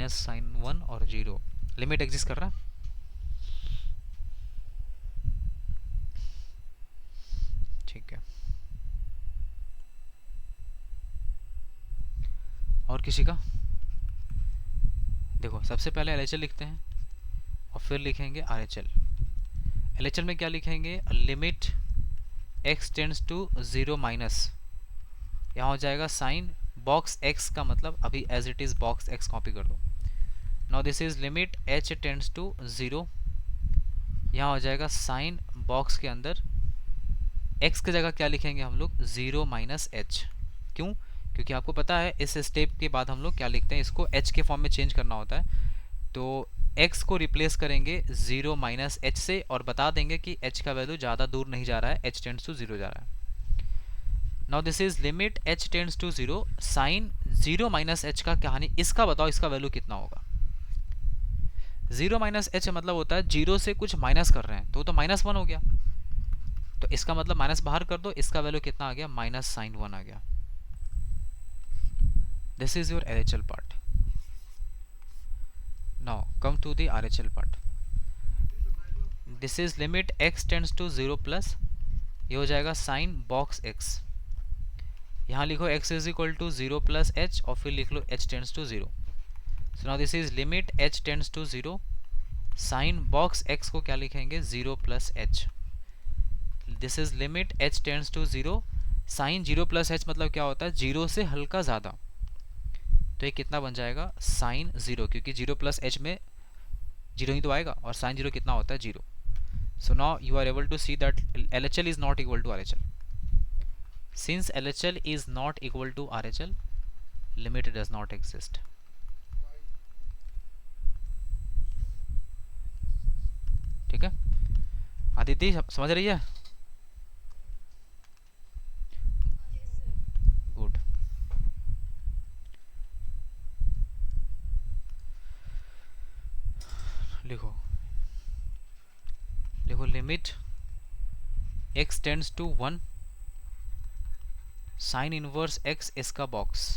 -sin 1 और 0, लिमिट एग्जिस्ट कर रहा है? ठीक है, और किसी का? देखो, सबसे पहले LHL लिखते हैं और फिर लिखेंगे RHL। LHL में क्या लिखेंगे? Limit x tends to 0 minus, यहाँ हो जाएगा साइन बॉक्स x का मतलब अभी as it is box x copy कर दो। Now this is limit h tends to 0, यहाँ हो जाएगा साइन बॉक्स के अंदर x की जगह क्या लिखेंगे हम लोग? 0 माइनस h। क्यों? क्योंकि आपको पता है इस स्टेप के बाद हम लोग क्या लिखते हैं? इसको h के फॉर्म में चेंज करना होता है, तो x को रिप्लेस करेंगे 0 माइनस h से, और बता देंगे कि h का वैल्यू ज़्यादा दूर नहीं जा रहा है, h टेंड्स टू 0 जा रहा है। Now this is limit h tends to 0 sine 0 minus h का कहानी, इसका बताओ इसका वैल्यू कितना होगा? 0 माइनस h मतलब होता है 0 से कुछ माइनस कर रहे हैं, तो -1 हो गया, तो इसका मतलब माइनस बाहर कर दो, इसका वैल्यू कितना आ गया? -sin 1 आ गया। This is your LHL part. Now come to the RHL part. This is limit x tends to 0 plus ये हो जाएगा साइन बॉक्स एक्स। यहाँ लिखो x is equal to 0 plus h और फिर लिख लो h tends to 0। So now this is limit h tends to 0, sine box x को क्या लिखेंगे 0 plus h. This is limit h tends to 0, sine 0 plus h मतलब क्या होता है 0 से हल्का ज़्यादा। तो ये कितना बन जाएगा साइन 0, क्योंकि 0 प्लस एच में 0 ही तो आएगा और साइन 0 कितना होता है 0। So now you are able to see that LHL is not equal to RHL। Since LHL is not equal to RHL, limit does not exist. ठीक है आदित्य, समझ रही है? गुड। लिखो लिखो limit x tends to 1, sine inverse x इसका box.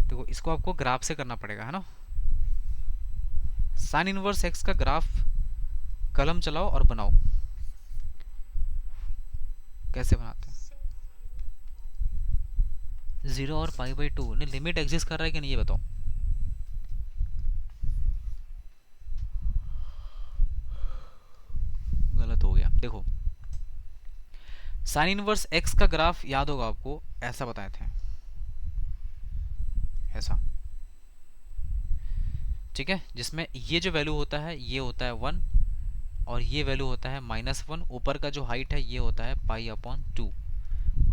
देखो इसको आपको ग्राफ से करना पड़ेगा, है ना। साइन इनवर्स x का ग्राफ कलम चलाओ और बनाओ। कैसे बनाते हैं? 0 और पाई बाई 2 नहीं, लिमिट एग्जिस्ट कर रहा है कि नहीं ये बताओ। गलत हो गया। देखो साइन इनवर्स x का ग्राफ याद होगा आपको, ऐसा बताए थे, ऐसा। ठीक है, जिसमें ये जो वैल्यू होता है ये होता है 1 और ये वैल्यू होता है -1। ऊपर का जो हाइट है ये होता है पाई अपॉन 2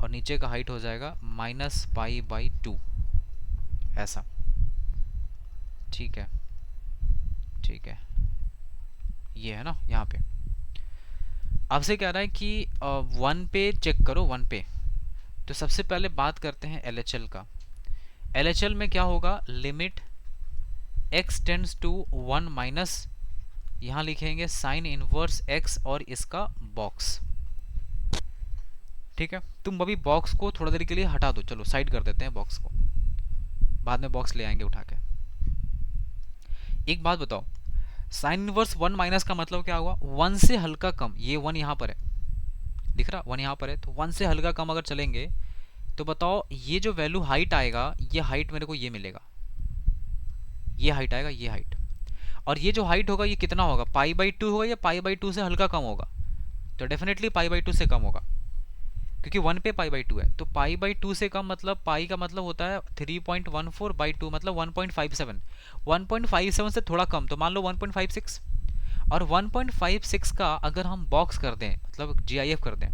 और नीचे का हाइट हो जाएगा -पाई/2, ऐसा। ठीक है ठीक है, ये है ना यहाँ पे। आपसे कह रहा है कि 1 पे चेक करो, 1 पे। तो सबसे पहले बात करते हैं LHL का। LHL में क्या होगा, limit x tends to 1 minus, यहाँ लिखेंगे साइन इनवर्स x और इसका बॉक्स। ठीक है, तुम अभी बॉक्स को थोड़ा देर के लिए हटा दो, चलो साइड कर देते हैं बॉक्स को, बाद में बॉक्स ले आएंगे उठा के। एक बात बताओ, साइन इनवर्स 1 माइनस का मतलब क्या हुआ, 1 से हल्का कम। ये 1 यहाँ पर है, दिख रहा 1 यहाँ पर है, तो 1 से हल्का कम अगर चलेंगे तो बताओ ये जो वैल्यू हाइट आएगा, ये हाइट मेरे को ये मिलेगा, ये हाइट आएगा, ये हाइट। और ये जो हाइट होगा ये कितना होगा, पाई/2 होगा या पाई/2 से हल्का कम होगा? तो डेफिनेटली पाई/2 से कम होगा, क्योंकि 1 पे पाई/2 है। तो पाई/2 से कम मतलब पाई का मतलब होता है 3.14/2 मतलब 1.57। 1.57 से थोड़ा कम तो मान लो 1.56। और 1.56 का अगर हम बॉक्स कर दें, मतलब GIF कर दें,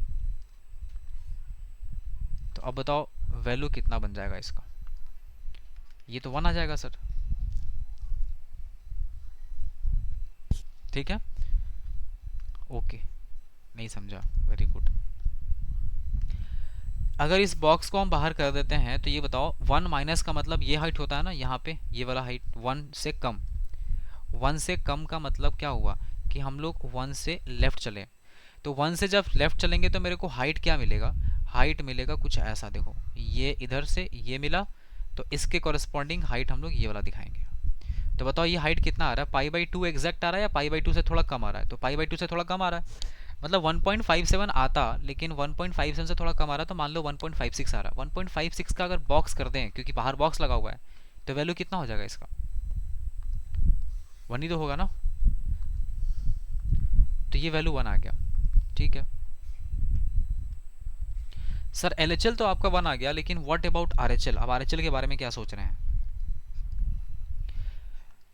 तो अब बताओ वैल्यू कितना बन जाएगा इसका। ये तो 1 आ जाएगा सर। ठीक है, ओके, नहीं समझा, वेरी गुड। अगर इस बॉक्स को हम बाहर कर देते हैं तो ये बताओ 1 माइनस का मतलब ये हाइट होता है ना, यहाँ पे ये वाला हाइट 1 से कम। 1 से कम का मतलब क्या हुआ कि हम लोग 1 से लेफ्ट चले। तो 1 से जब लेफ्ट चलेंगे तो मेरे को हाइट क्या मिलेगा, हाइट मिलेगा कुछ ऐसा। देखो ये इधर से ये मिला, तो इसके कॉरेस्पॉन्डिंग हाइट हम लोग ये वाला दिखाएंगे। तो बताओ ये हाइट कितना आ रहा है, पाई/2 एग्जैक्ट आ रहा है या पाई/2 से थोड़ा कम आ रहा है? तो पाई/2 से थोड़ा कम आ रहा है, मतलब 1.57 आता, लेकिन 1.57 से थोड़ा कम आ रहा है, तो मान लो 1.56 आ रहा है। 1.56 का अगर बॉक्स कर दें, क्योंकि बाहर बॉक्स लगा हुआ है, तो वैल्यू कितना हो जाएगा इसका, 1 ही तो होगा ना। तो ये वैल्यू 1 आ गया। ठीक है सर, LHL तो आपका 1 आ गया, लेकिन व्हाट अबाउट RHL? अब RHL के बारे में क्या सोच रहे हैं?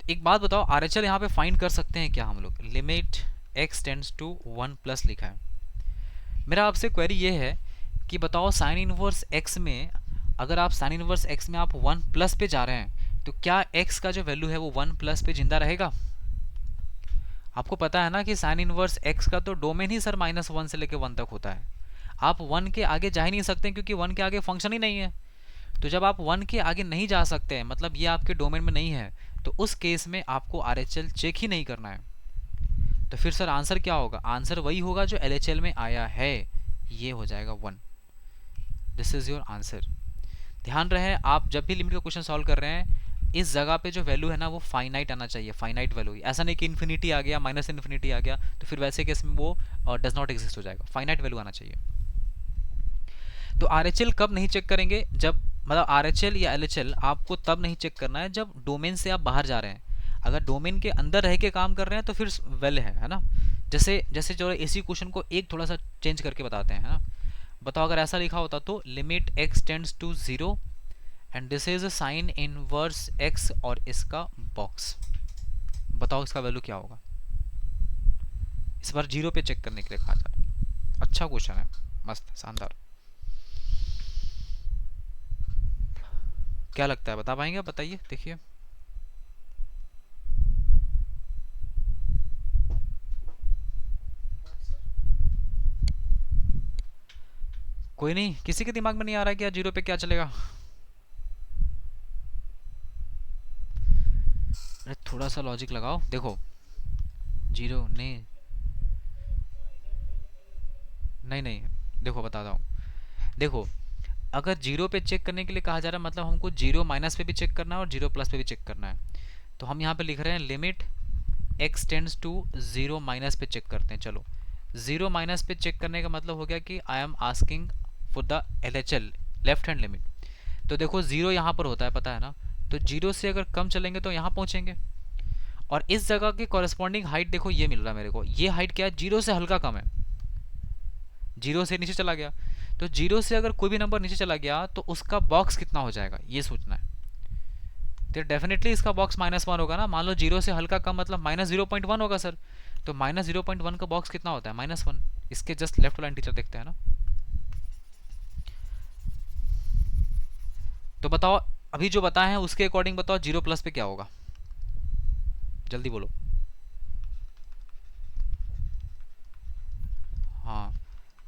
एक बात बताओ, RHL यहाँ पे फाइंड कर सकते हैं क्या हम लोग? Limit x tends to 1 plus लिखा है। मेरा आपसे क्वेरी ये है कि बताओ साइन इनवर्स x में, अगर आप साइन इनवर्स x में आप 1 प्लस पे जा रहे हैं, तो क्या x का जो वैल्यू है वो 1 प्लस पे जिंदा रहेगा? आपको पता है ना कि साइन इनवर्स x का तो डोमेन ही सर -1 से लेकर 1 तक होता है। आप 1 के आगे जा ही नहीं सकते, क्योंकि 1 के आगे फंक्शन ही नहीं है। तो जब आप 1 के आगे नहीं जा सकते हैं, मतलब ये आपके डोमेन में नहीं है, तो उस केस में आपको RHL चेक ही नहीं करना है। तो फिर सर आंसर क्या होगा? आंसर वही होगा जो LHL में आया है, ये हो जाएगा 1। This is your answer. ध्यान रहे आप जब भी लिमिट का क्वेश्चन सॉल्व कर रहे हैं, इस जगह पे जो वैल्यू है ना वो फाइनाइट आना चाहिए, फाइनाइट वैल्यू। ऐसा नहीं कि इन्फिनिटी आ गया, माइनस इन्फिनिटी आ गया, तो फिर वैसे केस में वो डज नॉट एग्जिस्ट हो जाएगा, फाइनाइट वैल्यू आना चाहिए। तो RHL कब नहीं चेक करेंगे? जब मतलब RHL या LHL आपको तब नहीं चेक करना है जब डोमेन से आप बाहर जा रहे हैं। अगर डोमेन के अंदर रह के काम कर रहे हैं तो फिर वेल है ना। जैसे जैसे जो इसी क्वेश्चन को एक थोड़ा सा चेंज करके बताते हैं, है ना। बताओ अगर ऐसा लिखा होता तो limit x tends to 0 and this is a sine inverse x और इसका बॉक्स। बताओ इसका वैल्यू क्या होगा? इस बार 0 पे चेक करने के लिए कहा जा रहा है। अच्छा क्वेश्चन है, मस्त शानदार। क्या लगता है, बता पाएंगे? बताइए, देखिए। कोई नहीं, किसी के दिमाग में नहीं आ रहा है कि 0 पे क्या चलेगा? अरे थोड़ा सा लॉजिक लगाओ, देखो। 0 नहीं, नहीं नहीं, देखो बताता हूँ। देखो, अगर 0 पे चेक करने के लिए कहा जा रहा है, मतलब हमको 0 माइनस पे भी चेक करना है और 0 प्लस पे भी चेक करना है। तो हम यहाँ पे लिख रहे हैं limit x tends to 0 minus पे चेक करते हैं। चलो, 0 माइनस पे चेक करने का मतलब हो गया कि I am asking for the LHL, left hand limit. तो देखो 0 यहाँ पर होता है, पता है ना। तो 0 से अगर कम चलेंगे तो यहाँ पहुँचेंगे। और इस जगह की कॉरेस्पॉन्डिंग हाइट देखो, ये मिल रहा है मेरे को। ये हाइट क्या है? 0 से हल्का कम है, 0 से नीचे चला गया। तो 0 से अगर कोई भी नंबर नीचे चला गया तो उसका बॉक्स कितना हो जाएगा, ये सोचना है। तो डेफिनेटली इसका बॉक्स -1 होगा ना। मान लो 0 से हल्का कम मतलब -0.1 होगा सर। तो -0.1 का बॉक्स कितना होता है? -1। इसके जस्ट लेफ्ट वाला टीचर देखते हैं ना। तो बताओ, अभी जो बताए हैं उसके अकॉर्डिंग बताओ 0 प्लस पे क्या होगा, जल्दी बोलो। हाँ,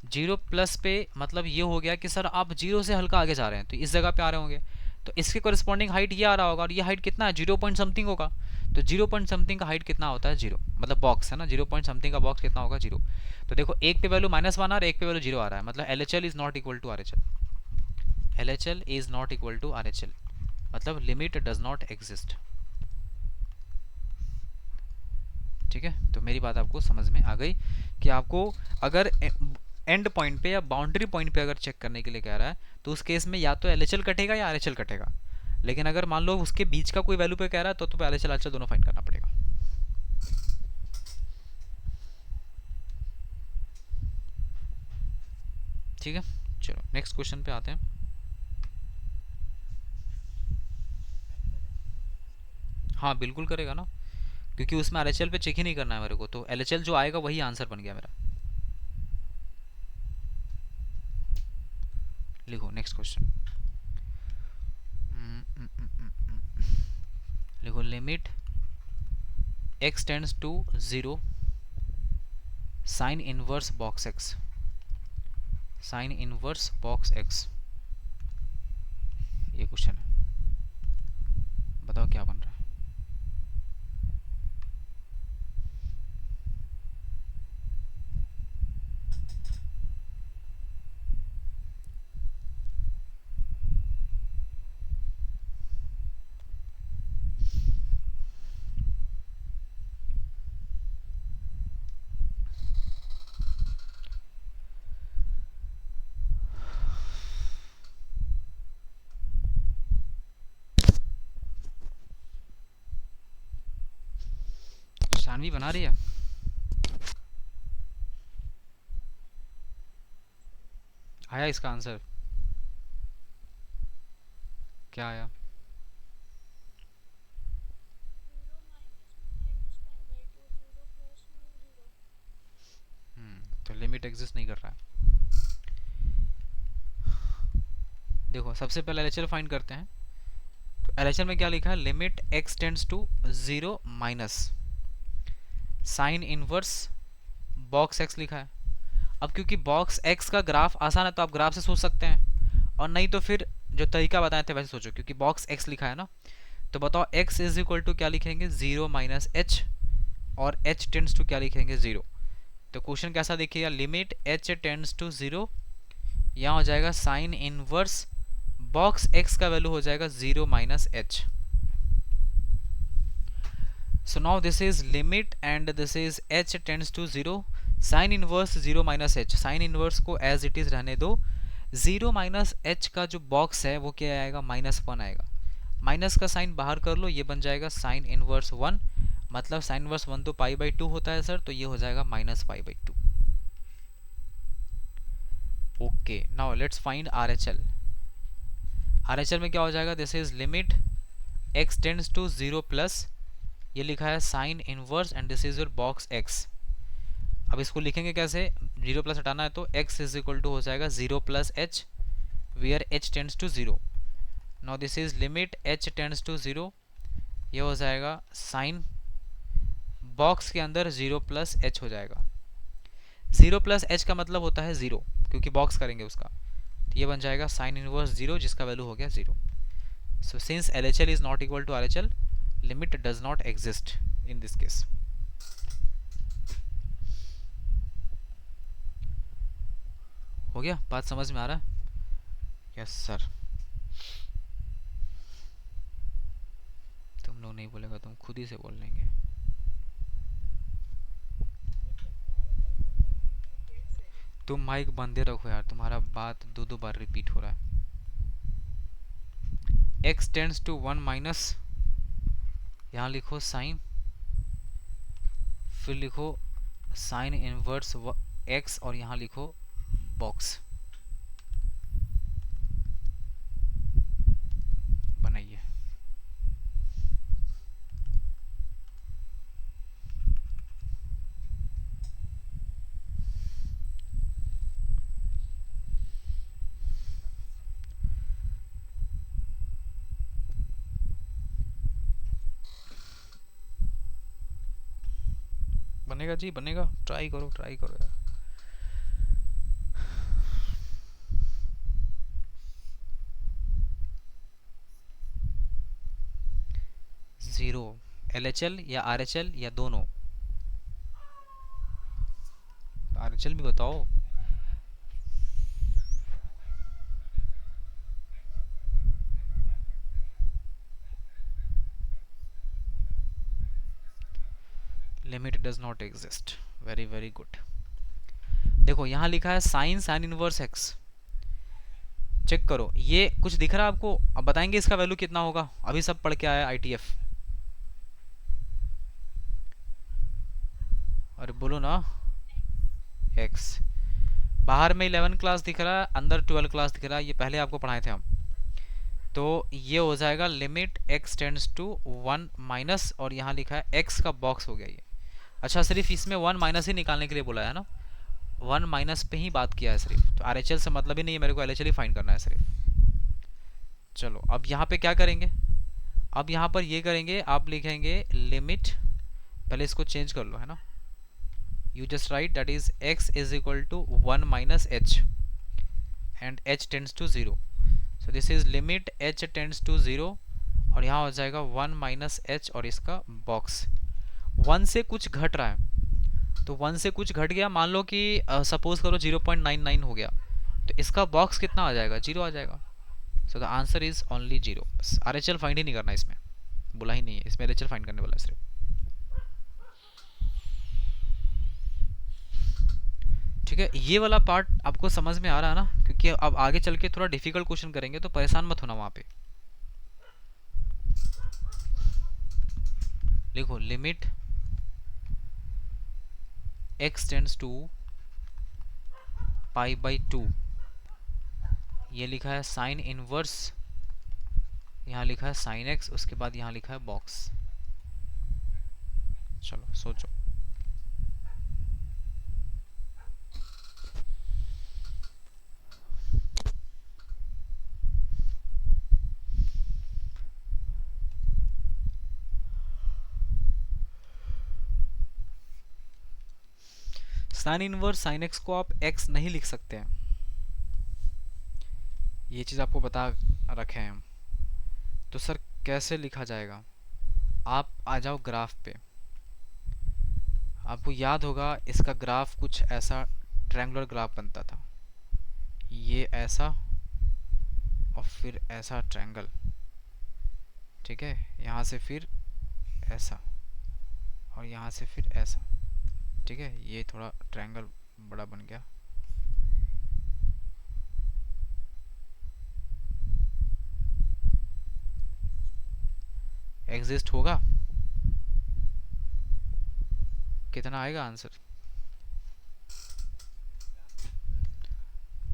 0 प्लस पे मतलब ये हो गया कि सर आप 0 से हल्का आगे जा रहे हैं, तो इस जगह पे आ रहे होंगे। तो इसके कोरिस्पॉन्डिंग हाइट ये आ रहा होगा, और ये हाइट कितना है? 0 पॉइंट समथिंग होगा। तो 0 पॉइंट समथिंग का हाइट कितना होता है? 0 मतलब बॉक्स है ना, 0 पॉइंट समथिंग का बॉक्स कितना होगा? 0। तो देखो, एक पे वैल्यू -1 आ रहा है, एक पे वैल्यू 0 आ रहा है, मतलब LHL is not equal to RHL। LHL is not equal to RHL, मतलब लिमिट डज नॉट एग्जिस्ट। ठीक है, तो मेरी बात आपको समझ में आ गई कि आपको अगर एंड पॉइंट पे या बाउंड्री पॉइंट पे अगर चेक करने के लिए कह रहा है, तो उस केस में या तो LHL कटेगा या RHL कटेगा। लेकिन अगर मान लो उसके बीच का कोई वैल्यू पे कह रहा है, तो LHL RHL दोनों फाइंड करना पड़ेगा। ठीक है, चलो नेक्स्ट क्वेश्चन पे आते हैं। हाँ बिल्कुल करेगा ना, क्योंकि उसमें RHL पे चेक ही नहीं करना है मेरे को, तो LHL जो आएगा वही आंसर बन गया मेरा। लिखो नेक्स्ट क्वेश्चन। लिखो limit x tends to 0 sine inverse box x, sine inverse box x। ये क्वेश्चन है, बताओ क्या बन रहा है। शानवी बना रही है। आया इसका आंसर? क्या आया? तो लिमिट एग्जिस्ट नहीं कर रहा है। देखो सबसे पहले LHL फाइंड करते हैं। तो LHL में क्या लिखा है? Limit x tends to 0 minus sine inverse box x लिखा है। अब क्योंकि बॉक्स x का ग्राफ आसान है, तो आप ग्राफ से सोच सकते हैं, और नहीं तो फिर जो तरीका बताए थे वैसे सोचो, क्योंकि बॉक्स x लिखा है ना। तो बताओ x इज इक्वल टू क्या लिखेंगे, 0 माइनस एच, और h टेंड्स टू क्या लिखेंगे, 0। तो क्वेश्चन कैसा देखिएगा, लिमिट h टेंड्स टू 0, यहाँ हो जाएगा साइन इनवर्स बॉक्स x का वैल्यू हो जाएगा 0 minus H. So now this is limit and this is h tends to 0, sin inverse 0 minus h, sin inverse को as it is रहने दो। 0 minus h का जो बॉक्स है वो क्या आएगा, -1 आएगा। माइनस का साइन बाहर कर लो, ये बन जाएगा साइन इनवर्स 1, मतलब साइन इनवर्स 1 तो पाई बाई 2 होता है सर, तो ये हो जाएगा -π/2। Okay, now let's find RHL। RHL में क्या हो जाएगा, this is limit x tends to 0 plus, ये लिखा है sine inverse and this is your box x। अब इसको लिखेंगे कैसे, 0 प्लस हटाना है तो x इज इक्वल टू हो जाएगा 0 plus h, where h tends to 0। Now this is limit h tends to 0, ये हो जाएगा साइन बॉक्स के अंदर 0 प्लस एच हो जाएगा। 0 प्लस एच का मतलब होता है 0, क्योंकि बॉक्स करेंगे उसका, तो ये बन जाएगा साइन इनवर्स 0, जिसका वैल्यू हो गया 0। So since LHL is not equal to RHL, limit does not exist in this case। हो गया, बात समझ में आ रहा है? Yes sir. तुम लोग नहीं बोलेगा, तुम खुद ही से बोल लेंगे। तुम माइक बंदे रखो यार, तुम्हारा बात दो दो बार रिपीट हो रहा है। x टेंड्स टू 1 माइनस, यहाँ लिखो साइन, फिर लिखो साइन इनवर्स x, और यहाँ लिखो बॉक्स। बनाइए। बनेगा जी, बनेगा, ट्राई करो, ट्राई करो यार। जीरो, LHL या RHL या दोनों? RHL भी बताओ। Limit does not exist, very very good. देखो यहाँ लिखा है sine sine inverse x, check करो, ये कुछ दिख रहा है आपको? अब बताएंगे इसका वैल्यू कितना होगा, अभी सब पढ़ के आया ITF। अरे बोलो ना, x बाहर में 11 क्लास दिख रहा है, अंदर 12 क्लास दिख रहा है, ये पहले आपको पढ़ाए थे हम। तो ये हो जाएगा limit x tends to 1 minus, और यहाँ लिखा है x का बॉक्स हो गया ये। अच्छा, सिर्फ इसमें 1 माइनस ही निकालने के लिए बोला है ना, 1 माइनस पे ही बात किया है सिर्फ, तो RHL से मतलब ही नहीं है, मेरे को LHL ही फाइंड करना है सिर्फ। चलो अब यहाँ पे क्या करेंगे, अब यहाँ पर ये करेंगे, आप लिखेंगे लिमिट, पहले इसको चेंज कर लो है ना, you just write that is x is equal to 1 minus h and h tends to 0, so this is limit h tends to 0, और यहाँ हो जाएगा 1 minus h और इसका बॉक्स। 1 से कुछ घट रहा है, तो 1 से कुछ घट गया, मान लो कि सपोज करो 0.99 हो गया, तो इसका बॉक्स कितना आ जाएगा, 0 आ जाएगा। So the answer is only 0। RHL find ही नहीं करना, इसमें बोला ही नहीं है, इसमें RHL फाइंड करने वाला है सिर्फ। ठीक है, ये वाला पार्ट आपको समझ में आ रहा है ना, क्योंकि अब आगे चल के थोड़ा डिफिकल्ट क्वेश्चन करेंगे, तो परेशान मत होना वहां पे। लिखो लिमिट x टेंड्स टू π/2, ये लिखा है साइन इनवर्स, यहाँ लिखा है साइन x, उसके बाद यहाँ लिखा है बॉक्स। चलो सोचो। साइन इनवर्स साइन x को आप x नहीं लिख सकते हैं, ये चीज़ आपको बता रखे हैं हम। तो सर कैसे लिखा जाएगा? आप आ जाओ ग्राफ पे। आपको याद होगा इसका ग्राफ कुछ ऐसा ट्रायंगुलर ग्राफ बनता था। ये ऐसा और फिर ऐसा ट्रायंगल, ठीक है, यहाँ से फिर ऐसा और यहाँ से फिर ऐसा, ठीक है। ये थोड़ा ट्रायंगल बड़ा बन गया। एग्जिस्ट होगा। कितना आएगा आंसर?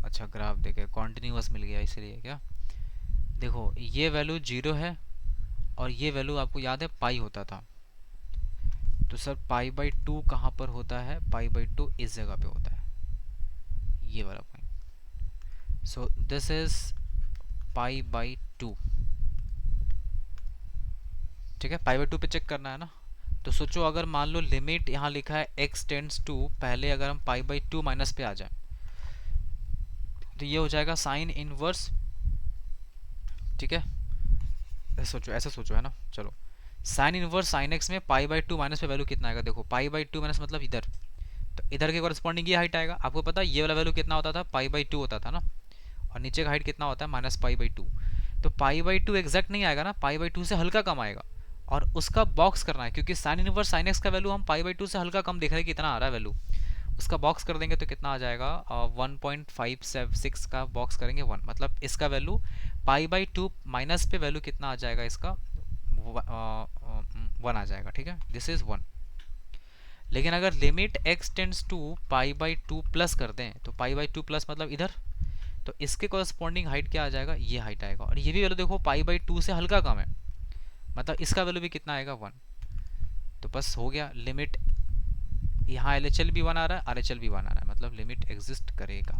अच्छा, ग्राफ देखे कॉन्टिन्यूअस मिल गया इसलिए क्या? देखो ये वैल्यू जीरो है और ये वैल्यू आपको याद है पाई होता था। तो सर पाई बाई टू कहाँ पर होता है? पाई बाई टू इस जगह पे होता है, ये वाला point. So this is pi by to, ठीक है। पाई बाई टू पे चेक करना है ना। तो सोचो अगर मान लो लिमिट यहाँ लिखा है x टेंड्स टू, पहले अगर हम पाई बाई टू माइनस पे आ जाए तो ये हो जाएगा साइन इनवर्स, ठीक है। ऐसा सोचो है ना। चलो साइन इनवर्स साइन एक्स में पाई बाई टू माइनस पे वैल्यू कितना आएगा? देखो पाई बाई टू माइनस मतलब इधर, तो इधर के कॉरस्पॉन्डिंग ये हाइट आएगा। आपको पता है ये वाला वैल्यू कितना होता था? पाई बाई टू होता था ना। और नीचे का हाइट कितना होता है? Minus pi by to. तो पाई बाई टू एग्जैक्ट नहीं आएगा ना, पाई बाई टू से हल्का कम आएगा। और उसका बॉक्स करना है क्योंकि साइन इनवर्स साइन एक्स का वैल्यू हम पाई बाई टू से हल्का कम देख रहे हैं कितना आ रहा है वैल्यू। उसका बॉक्स कर देंगे तो कितना आ जाएगा? 1.576 का बॉक्स करेंगे 1, मतलब इसका value pi by two minus पे वैल्यू कितना आ जाएगा इसका? 1 आ जाएगा, ठीक है। This is 1। लेकिन अगर limit x tends to pi by two plus कर दें तो पाई बाई टू प्लस मतलब इधर, तो इसके कॉरस्पॉन्डिंग हाइट क्या आ जाएगा? ये हाइट आएगा। और ये भी वैल्यू देखो पाई बाई टू से हल्का कम है, मतलब इसका वैल्यू भी कितना आएगा? 1। तो बस हो गया लिमिट। यहाँ एल एच एल भी 1 आ रहा है, आर एच एल भी 1 आ रहा है, मतलब लिमिट एग्जिस्ट करेगा।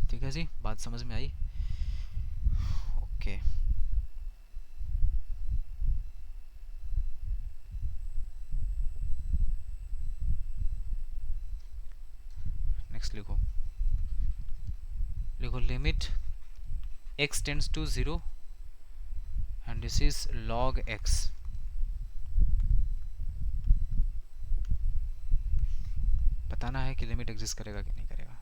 ठीक है जी, बात समझ में आई? ओके, नेक्स्ट लिखो। लिखो limit x tends to 0 and this is log x। बताना है कि लिमिट एग्जिस्ट करेगा कि नहीं करेगा।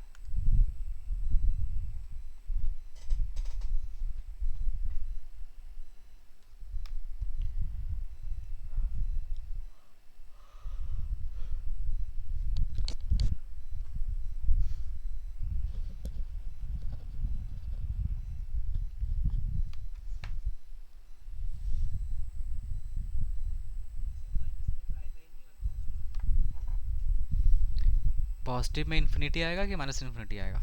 पॉजिटिव में इन्फिनिटी आएगा कि माइनस इन्फिनिटी आएगा?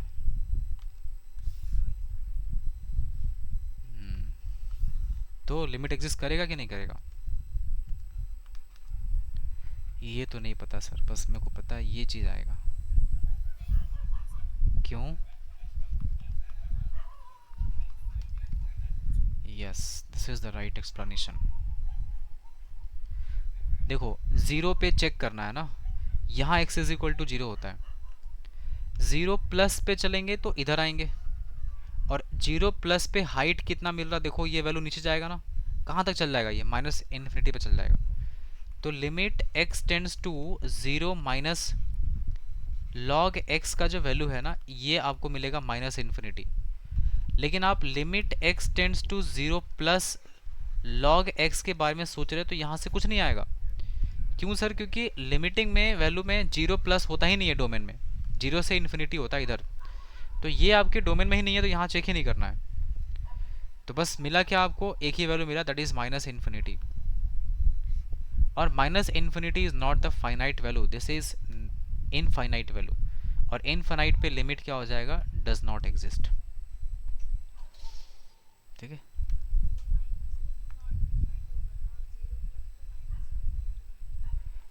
तो लिमिट एग्जिस्ट करेगा कि नहीं करेगा? ये तो नहीं पता सर, बस मेरे को पता है ये चीज़ आएगा। क्यों? Yes, this is the right explanation. देखो जीरो पे चेक करना है ना, यहाँ x is equal to zero होता है। जीरो प्लस पे चलेंगे तो इधर आएंगे, और जीरो प्लस पे हाइट कितना मिल रहा? देखो ये वैल्यू नीचे जाएगा ना, कहाँ तक चल जाएगा? ये माइनस इन्फिनिटी पे चल जाएगा। तो limit x tends to zero minus log x का जो वैल्यू है ना, ये आपको मिलेगा माइनस इन्फिनिटी। लेकिन आप limit x tends to zero plus log x के बारे में सोच रहे हो तो यहाँ से कुछ नहीं आएगा। क्यों सर? क्योंकि लिमिटिंग में वैल्यू में जीरो प्लस होता ही नहीं है डोमेन में, जीरो से इन्फिनिटी होता है इधर। तो ये आपके डोमेन में ही नहीं है, तो यहाँ चेक ही नहीं करना है। तो बस मिला क्या आपको? एक ही वैल्यू मिला, दैट इज माइनस इन्फिनिटी। और minus infinity is not the finite value, this is infinite value. और इनफाइनाइट पे लिमिट क्या हो जाएगा? Does not exist. ठीक है।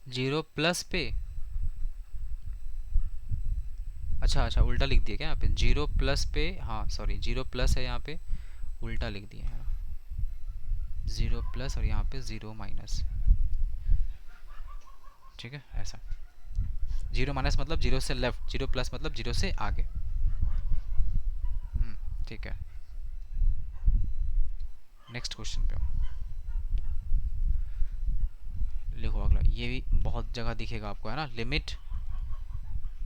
जीरो प्लस पे, अच्छा अच्छा उल्टा लिख दिया क्या यहाँ पे? जीरो प्लस पे, हाँ सॉरी, जीरो प्लस है यहाँ पे, उल्टा लिख दिया है। जीरो प्लस और यहाँ पे जीरो माइनस, ठीक है ऐसा। जीरो माइनस मतलब जीरो से लेफ्ट, जीरो प्लस मतलब जीरो से आगे। ठीक है, नेक्स्ट क्वेश्चन पे आओ। लिखो अगला, ये भी बहुत जगह दिखेगा आपको, है ना। Limit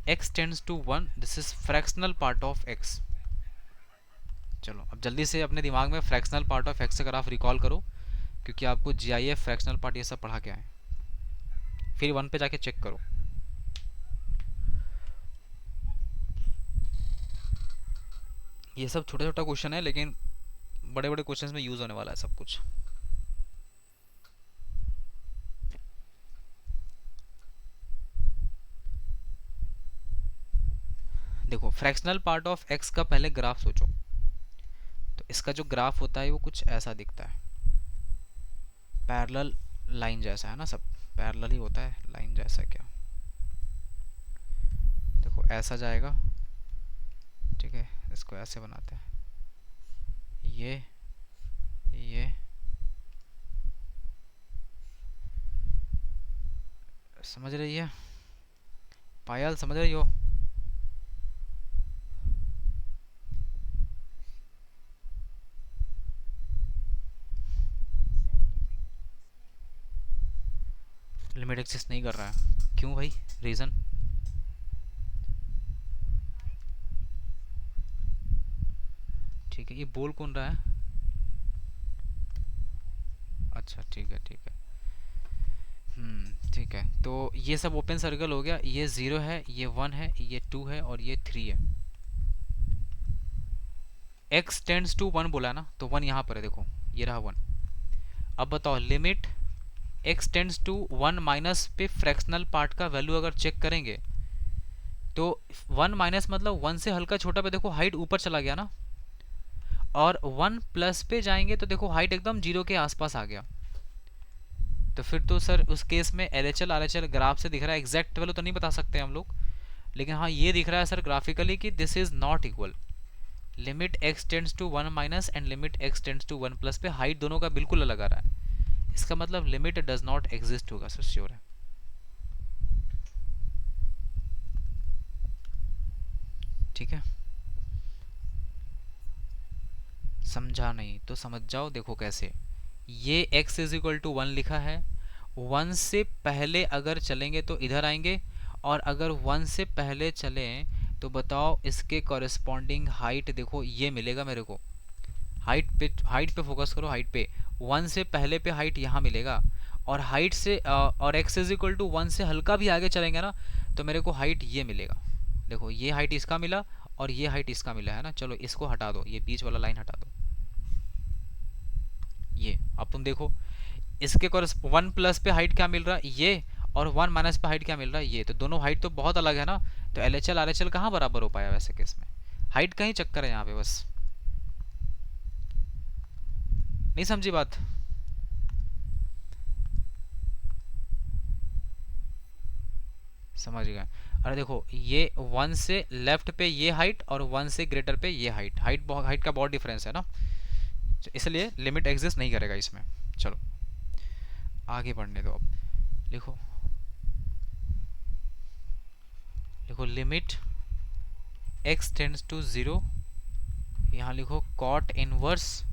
x tends to 1, this is fractional part of x। चलो अब जल्दी से अपने दिमाग में फ्रैक्शनल पार्ट ऑफ x अगर आप रिकॉल करो, क्योंकि आपको जीआईएफ फ्रैक्शनल पार्ट ये सब पढ़ा के आए, फिर वन पे जाके चेक करो। ये सब छोटा छोटा क्वेश्चन है, लेकिन बड़े बड़े क्वेश्चन में यूज होने वाला है सब कुछ। देखो फ्रैक्शनल पार्ट ऑफ x का पहले ग्राफ सोचो। तो इसका जो ग्राफ होता है वो कुछ ऐसा दिखता है, पैरेलल लाइन जैसा, है ना। सब पैरेलल ही होता है, लाइन जैसा क्या। देखो ऐसा जाएगा, ठीक है, इसको ऐसे बनाते हैं, ये समझ रही है पायल, समझ रही हो। लिमिट एक्सिस्ट नहीं कर रहा है, क्यों भाई, रीज़न। ठीक है, ये बोल कौन रहा है। अच्छा ठीक है ठीक है। ठीक है, तो ये सब ओपन सर्कल हो गया। ये 0 है, ये 1 है, ये 2 है और ये 3 है। x टेंड्स टू 1 बोला ना, तो 1 यहाँ पर है, देखो ये रहा 1। अब बताओ limit x tends to 1 minus पे फ्रैक्शनल पार्ट का वैल्यू अगर चेक करेंगे, तो 1 माइनस मतलब 1 से हल्का छोटा पे देखो हाइट ऊपर चला गया ना, और 1 प्लस पे जाएंगे तो देखो हाइट एकदम 0 के आसपास आ गया। तो फिर तो सर उस केस में L H L R H L graph से दिख रहा है, एग्जैक्ट वैल्यू तो नहीं बता सकते हम लोग, लेकिन हाँ ये दिख रहा है सर ग्राफिकली कि this is not equal. Limit x tends to 1 minus and limit x tends to 1 plus पे हाइट दोनों का बिल्कुल अलग आ रहा है। इसका मतलब लिमिट डज नॉट एग्जिस्ट होगा सर, श्योर है। ठीक है, समझा नहीं तो समझ जाओ, देखो कैसे। ये x इज इक्वल टू 1 लिखा है, 1 से पहले अगर चलेंगे तो इधर आएंगे, और अगर 1 से पहले चलें तो बताओ इसके कॉरेस्पॉन्डिंग हाइट देखो ये मिलेगा मेरे को। हाइट पे फोकस करो, हाइट पे 1 से पहले पे हाइट यहाँ मिलेगा, और हाइट से और x इज इक्वल टू 1 से हल्का भी आगे चलेंगे ना, तो मेरे को हाइट ये मिलेगा। देखो ये हाइट इसका मिला और ये हाइट इसका मिला, है ना। चलो इसको हटा दो, ये बीच वाला लाइन हटा दो। ये अब तुम देखो इसके 1 प्लस पे हाइट क्या मिल रहा है ये, और 1 माइनस पे हाइट क्या मिल रहा है ये, तो दोनों हाइट तो बहुत अलग है ना। तो L H L R H L कहाँ बराबर हो पाया वैसे केस में, हाइट का ही चक्कर है यहाँ पे बस। नहीं समझी बात। समझ गए। अरे देखो ये 1 से लेफ्ट पे ये हाइट और 1 से ग्रेटर पे ये हाइट, हाइट का बहुत डिफरेंस है ना, इसलिए लिमिट एग्जिस्ट नहीं करेगा इसमें। चलो आगे बढ़ने दो। अब लिखो, लिखो लिमिट x टेंड्स टू 0, यहाँ लिखो कॉट इनवर्स,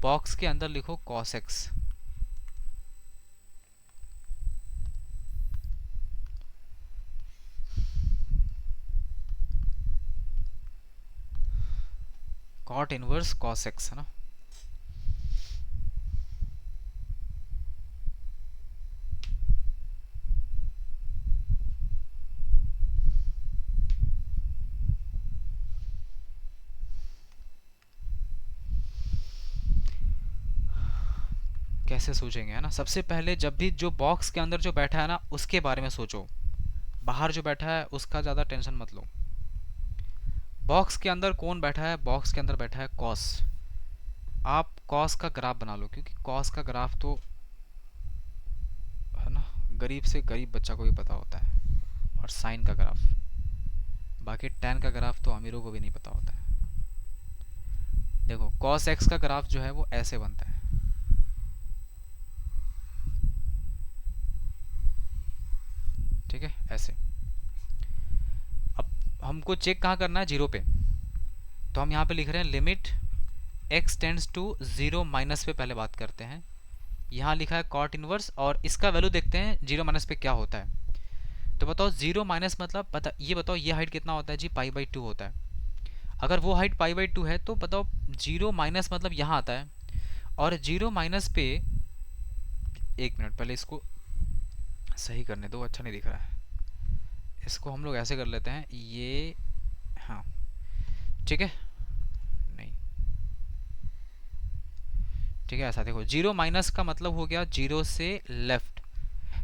बॉक्स के अंदर लिखो cos x। Cot inverse cos x, है ना। कैसे सोचेंगे, है ना। सबसे पहले जब भी जो बॉक्स के अंदर जो बैठा है ना उसके बारे में सोचो, बाहर जो बैठा है उसका ज़्यादा टेंशन मत लो। बॉक्स के अंदर कौन बैठा है, बॉक्स के अंदर बैठा है कॉस। आप कॉस का ग्राफ बना लो, क्योंकि कॉस का ग्राफ तो, है ना, गरीब से गरीब बच्चा को भी पता होता है। और साइन का ग्राफ, बाकी टैन का ग्राफ तो अमीरों को भी नहीं पता होता है। देखो कॉस एक्स का ग्राफ जो है वो ऐसे बनता है, ठीक है, ऐसे। अब हमको चेक कहाँ करना है, जीरो पे। तो हम यहाँ पे लिख रहे हैं limit x tends to zero minus पे पहले बात करते हैं। यहाँ लिखा है कॉट इनवर्स और इसका वैल्यू देखते हैं जीरो माइनस पे क्या होता है। तो बताओ जीरो माइनस मतलब ये बताओ ये हाइट कितना होता है जी, पाई बाई टू होता है। अगर वो हाइट पाई बाई टू है तो बताओ जीरो माइनस मतलब यहाँ आता है। और जीरो माइनस पे, एक मिनट पहले इसको सही करने दो, अच्छा नहीं दिख रहा है। इसको हम लोग ऐसे कर लेते हैं ये, हाँ ठीक है, नहीं ठीक है, ऐसा देखो जीरो माइनस का मतलब हो गया जीरो से लेफ्ट।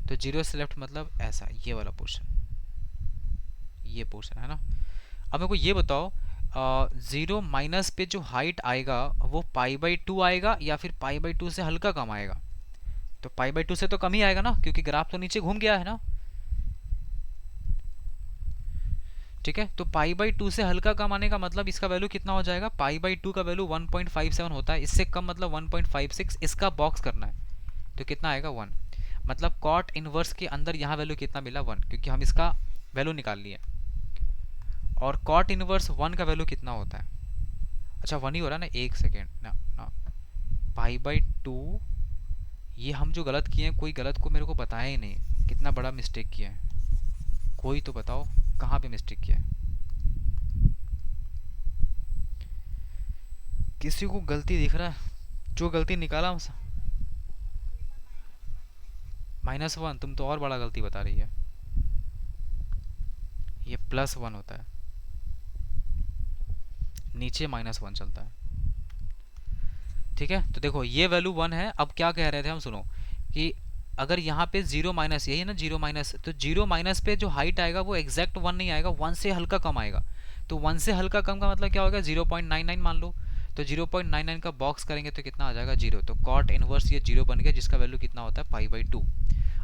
तो जीरो से लेफ्ट मतलब ऐसा, ये वाला पोर्शन, ये पोर्शन है ना। अब मेरे को ये बताओ जीरो माइनस पे जो हाइट आएगा वो पाई बाई टू आएगा या फिर पाई बाई टू से हल्का कम आएगा। तो पाई बाई टू से तो कम ही आएगा ना, क्योंकि ग्राफ तो नीचे घूम गया है ना। ठीक है, तो पाई बाई टू से हल्का कम आने का मतलब इसका वैल्यू कितना हो जाएगा, पाई बाई टू का वैल्यू 1.57 होता है, इससे कम मतलब 1.56। इसका बॉक्स करना है तो कितना आएगा 1। मतलब कॉट इनवर्स के अंदर यहाँ वैल्यू कितना मिला 1, क्योंकि हम इसका वैल्यू निकाल लिए। और कॉट इनवर्स 1 का वैल्यू कितना होता है, अच्छा 1 ही हो रहा है ना, एक सेकेंड ना ना, पाई बाई टू। ये हम जो गलत किए हैं, कोई गलत को मेरे को बताया ही नहीं, कितना बड़ा मिस्टेक किया है। कोई तो बताओ कहाँ पे मिस्टेक किया है। किसी को गलती दिख रहा है जो गलती निकाला हमसे। -1, तुम तो और बड़ा गलती बता रही है। ये +1 होता है, नीचे -1 चलता है। ठीक है, तो देखो ये वैल्यू 1 है। अब क्या कह रहे थे हम, सुनो कि अगर यहाँ पे जीरो माइनस, यही है ना जीरो माइनस, तो जीरो माइनस पे जो हाइट आएगा वो एग्जैक्ट 1 नहीं आएगा, 1 से हल्का कम आएगा। तो 1 से हल्का कम का मतलब क्या होगा, 0.99 मान लो। तो 0.99 का बॉक्स करेंगे तो कितना आ जाएगा, जीरो। तो कॉट इनवर्स ये जीरो बन गया, जिसका वैल्यू कितना होता है पाई बाई टू।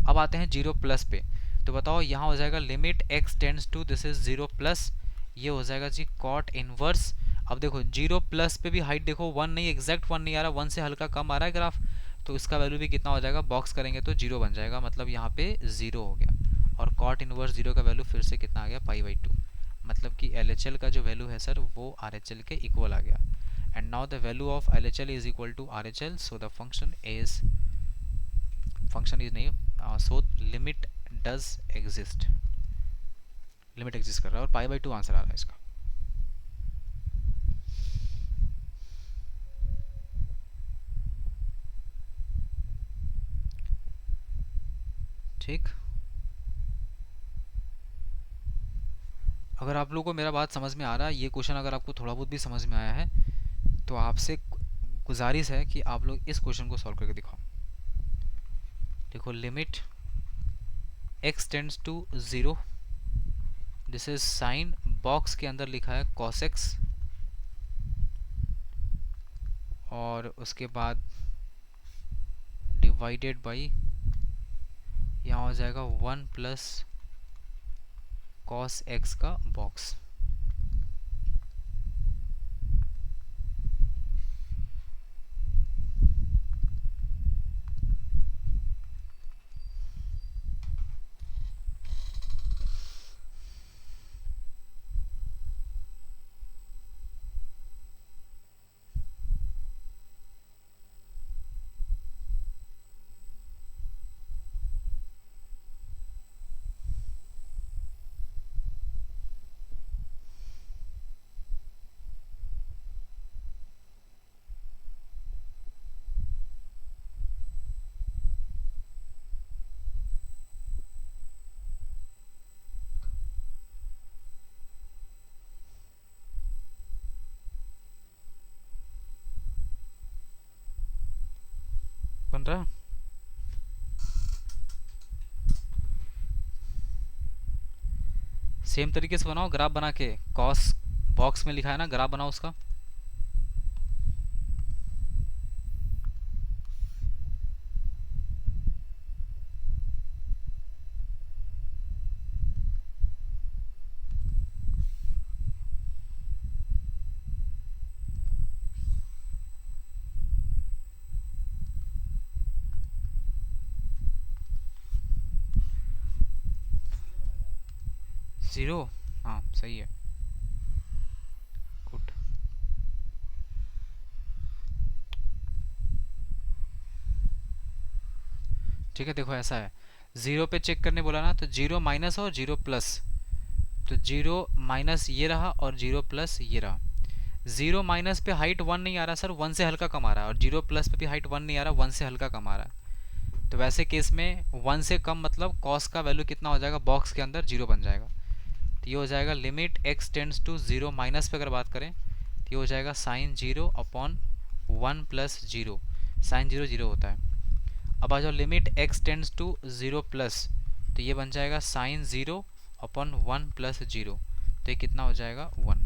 अब आते हैं जीरो प्लस पे। तो बताओ यहाँ हो जाएगा limit x tends to, this is zero plus, ये हो जाएगा जी कॉट इनवर्स। अब देखो जीरो प्लस पे भी हाइट देखो 1 नहीं, एग्जैक्ट 1 नहीं आ रहा, 1 से हल्का कम आ रहा है ग्राफ। तो इसका वैल्यू भी कितना हो जाएगा, बॉक्स करेंगे तो जीरो बन जाएगा, मतलब यहाँ पे जीरो हो गया। और कॉट इनवर्स जीरो का वैल्यू फिर से कितना आ गया, पाई बाई टू। मतलब कि एल एच एल का जो वैल्यू है सर वो आर एच एल के इक्वल आ गया। And now the value of L H L is equal to R H L, so the function is नहीं, so limit does exist, limit exist कर रहा है। और पाई बाई टू आंसर आ रहा है इसका। ठीक, अगर आप लोगों को मेरा बात समझ में आ रहा है, ये क्वेश्चन अगर आपको थोड़ा बहुत भी समझ में आया है, तो आपसे गुजारिश है कि आप लोग इस क्वेश्चन को सॉल्व करके दिखाओ। देखो limit x tends to zero, this is sine, box के अंदर लिखा है cos x, और उसके बाद डिवाइडेड बाई, यहाँ हो जाएगा 1 प्लस cos x का बॉक्स। बन रहा, सेम तरीके से बनाओ ग्राफ बना के, कॉस बॉक्स में लिखा है ना, ग्राफ बनाओ उसका। ज़ीरो, हाँ सही है, गुड। ठीक है, देखो ऐसा है, जीरो पे चेक करने बोला ना, तो जीरो माइनस और जीरो प्लस, तो जीरो माइनस ये रहा और जीरो प्लस ये रहा। जीरो माइनस पे हाइट वन नहीं आ रहा सर, वन से हल्का कम आ रहा है, और जीरो प्लस पे भी हाइट वन नहीं आ रहा, वन से हल्का कम आ रहा है। तो वैसे केस में वन से कम मतलब कॉस का वैल्यू कितना हो जाएगा, बॉक्स के अंदर जीरो बन जाएगा। तो ये हो जाएगा limit x tends to zero, minus पे अगर बात करें तो ये हो जाएगा sine zero upon one plus zero, sine zero zero होता है। अब आ जाओ limit x tends to zero plus, तो ये बन जाएगा sine zero upon one plus zero, तो ये कितना हो जाएगा वन।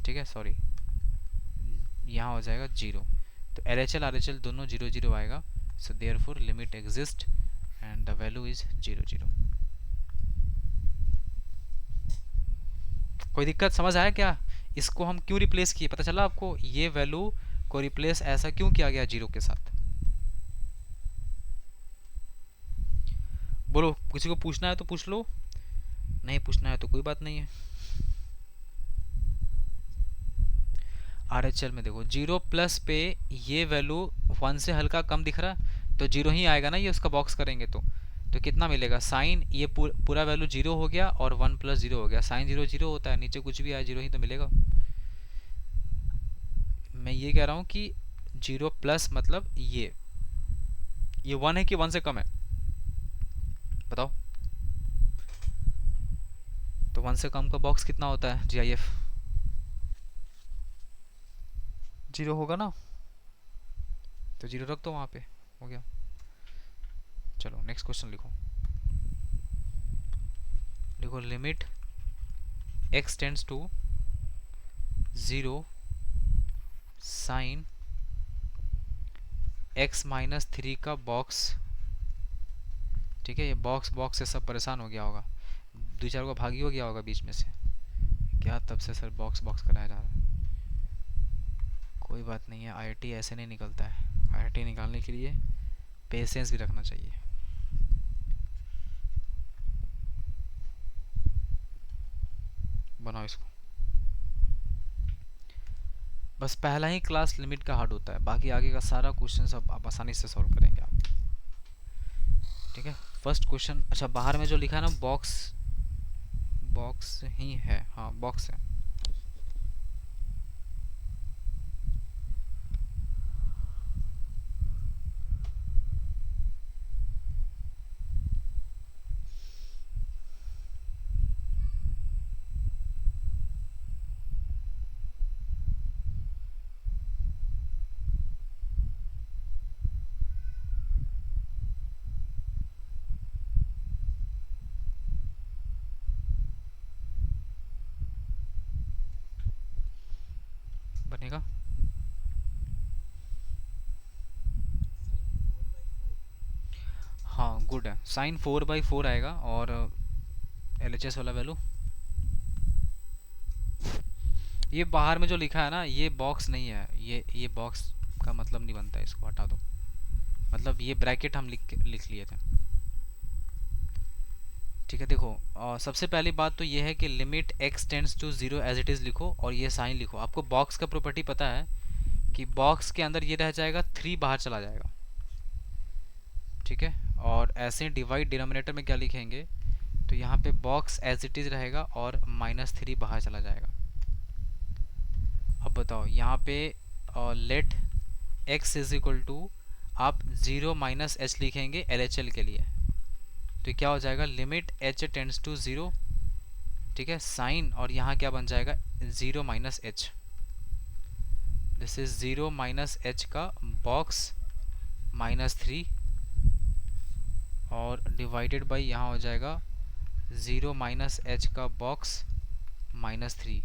ठीक है, सॉरी, यहाँ हो जाएगा जीरो। तो L H L R H L दोनों जीरो जीरो आएगा। So therefore limit exist and the value is zero zero. कोई दिक्कत समझ आया क्या? इसको हम क्यों रिप्लेस किए, पता चला आपको? ये वैल्यू को रिप्लेस ऐसा क्यों किया गया जीरो के साथ? बोलो, किसी को पूछना है तो पूछ लो, नहीं पूछना है तो कोई बात नहीं है। आर एच एल में देखो जीरो प्लस पे ये वैल्यू वन से हल्का कम दिख रहा है, तो जीरो ही आएगा ना, ये उसका बॉक्स करेंगे तो कितना मिलेगा, साइन ये पूरा वैल्यू जीरो हो गया और वन प्लस जीरो हो गया, साइन जीरो जीरो होता है, नीचे कुछ भी आया जीरो ही तो मिलेगा। मैं ये कह रहा हूँ कि जीरो प्लस मतलब ये वन है कि वन से कम है, बताओ? तो वन से कम का बॉक्स कितना होता है जी आई एफ, जीरो होगा ना, तो जीरो रख दो वहाँ पे, हो गया। चलो नेक्स्ट क्वेश्चन लिखो। देखो limit x tends to zero sine x minus three का बॉक्स। ठीक है, ये बॉक्स बॉक्स से सब परेशान हो गया होगा, दो चार को भागी हो गया होगा बीच में से, क्या तब से सर बॉक्स बॉक्स कराया जा रहा है। कोई बात नहीं है, आईआईटी ऐसे नहीं निकलता है, आईआईटी निकालने के लिए पेशेंस भी रखना चाहिए। बनाओ इसको, बस पहला ही क्लास लिमिट का हार्ड होता है, बाकी आगे का सारा क्वेश्चन सब आप आसानी से सॉल्व करेंगे आप। ठीक है, फर्स्ट क्वेश्चन, अच्छा बाहर में जो लिखा है ना बॉक्स, बॉक्स ही है, हाँ बॉक्स है। बनेगा, हाँ गुड है, साइन फोर बाई फोर आएगा और एल एच एस वाला वैल्यू, ये बाहर में जो लिखा है ना ये बॉक्स नहीं है, ये बॉक्स का मतलब नहीं बनता है, इसको हटा दो, मतलब ये ब्रैकेट हम लिख लिए थे। ठीक है, देखो सबसे पहली बात तो ये है कि limit x tends to zero as it is लिखो और ये साइन लिखो। आपको बॉक्स का प्रॉपर्टी पता है कि बॉक्स के अंदर ये रह जाएगा, थ्री बाहर चला जाएगा। ठीक है, और ऐसे डिवाइड डिनोमिनेटर में क्या लिखेंगे, तो यहाँ पे बॉक्स एज इट इज़ रहेगा और माइनस थ्री बाहर चला जाएगा। अब बताओ यहाँ पे let x is equal to, आप ज़ीरो माइनस एच लिखेंगे एल एच एल के लिए, तो क्या हो जाएगा limit h tends to zero. ठीक है, साइन और यहाँ क्या बन जाएगा zero minus h, this is zero minus h का बॉक्स माइनस थ्री और डिवाइडेड बाई यहाँ हो जाएगा ज़ीरो माइनस एच का box minus three.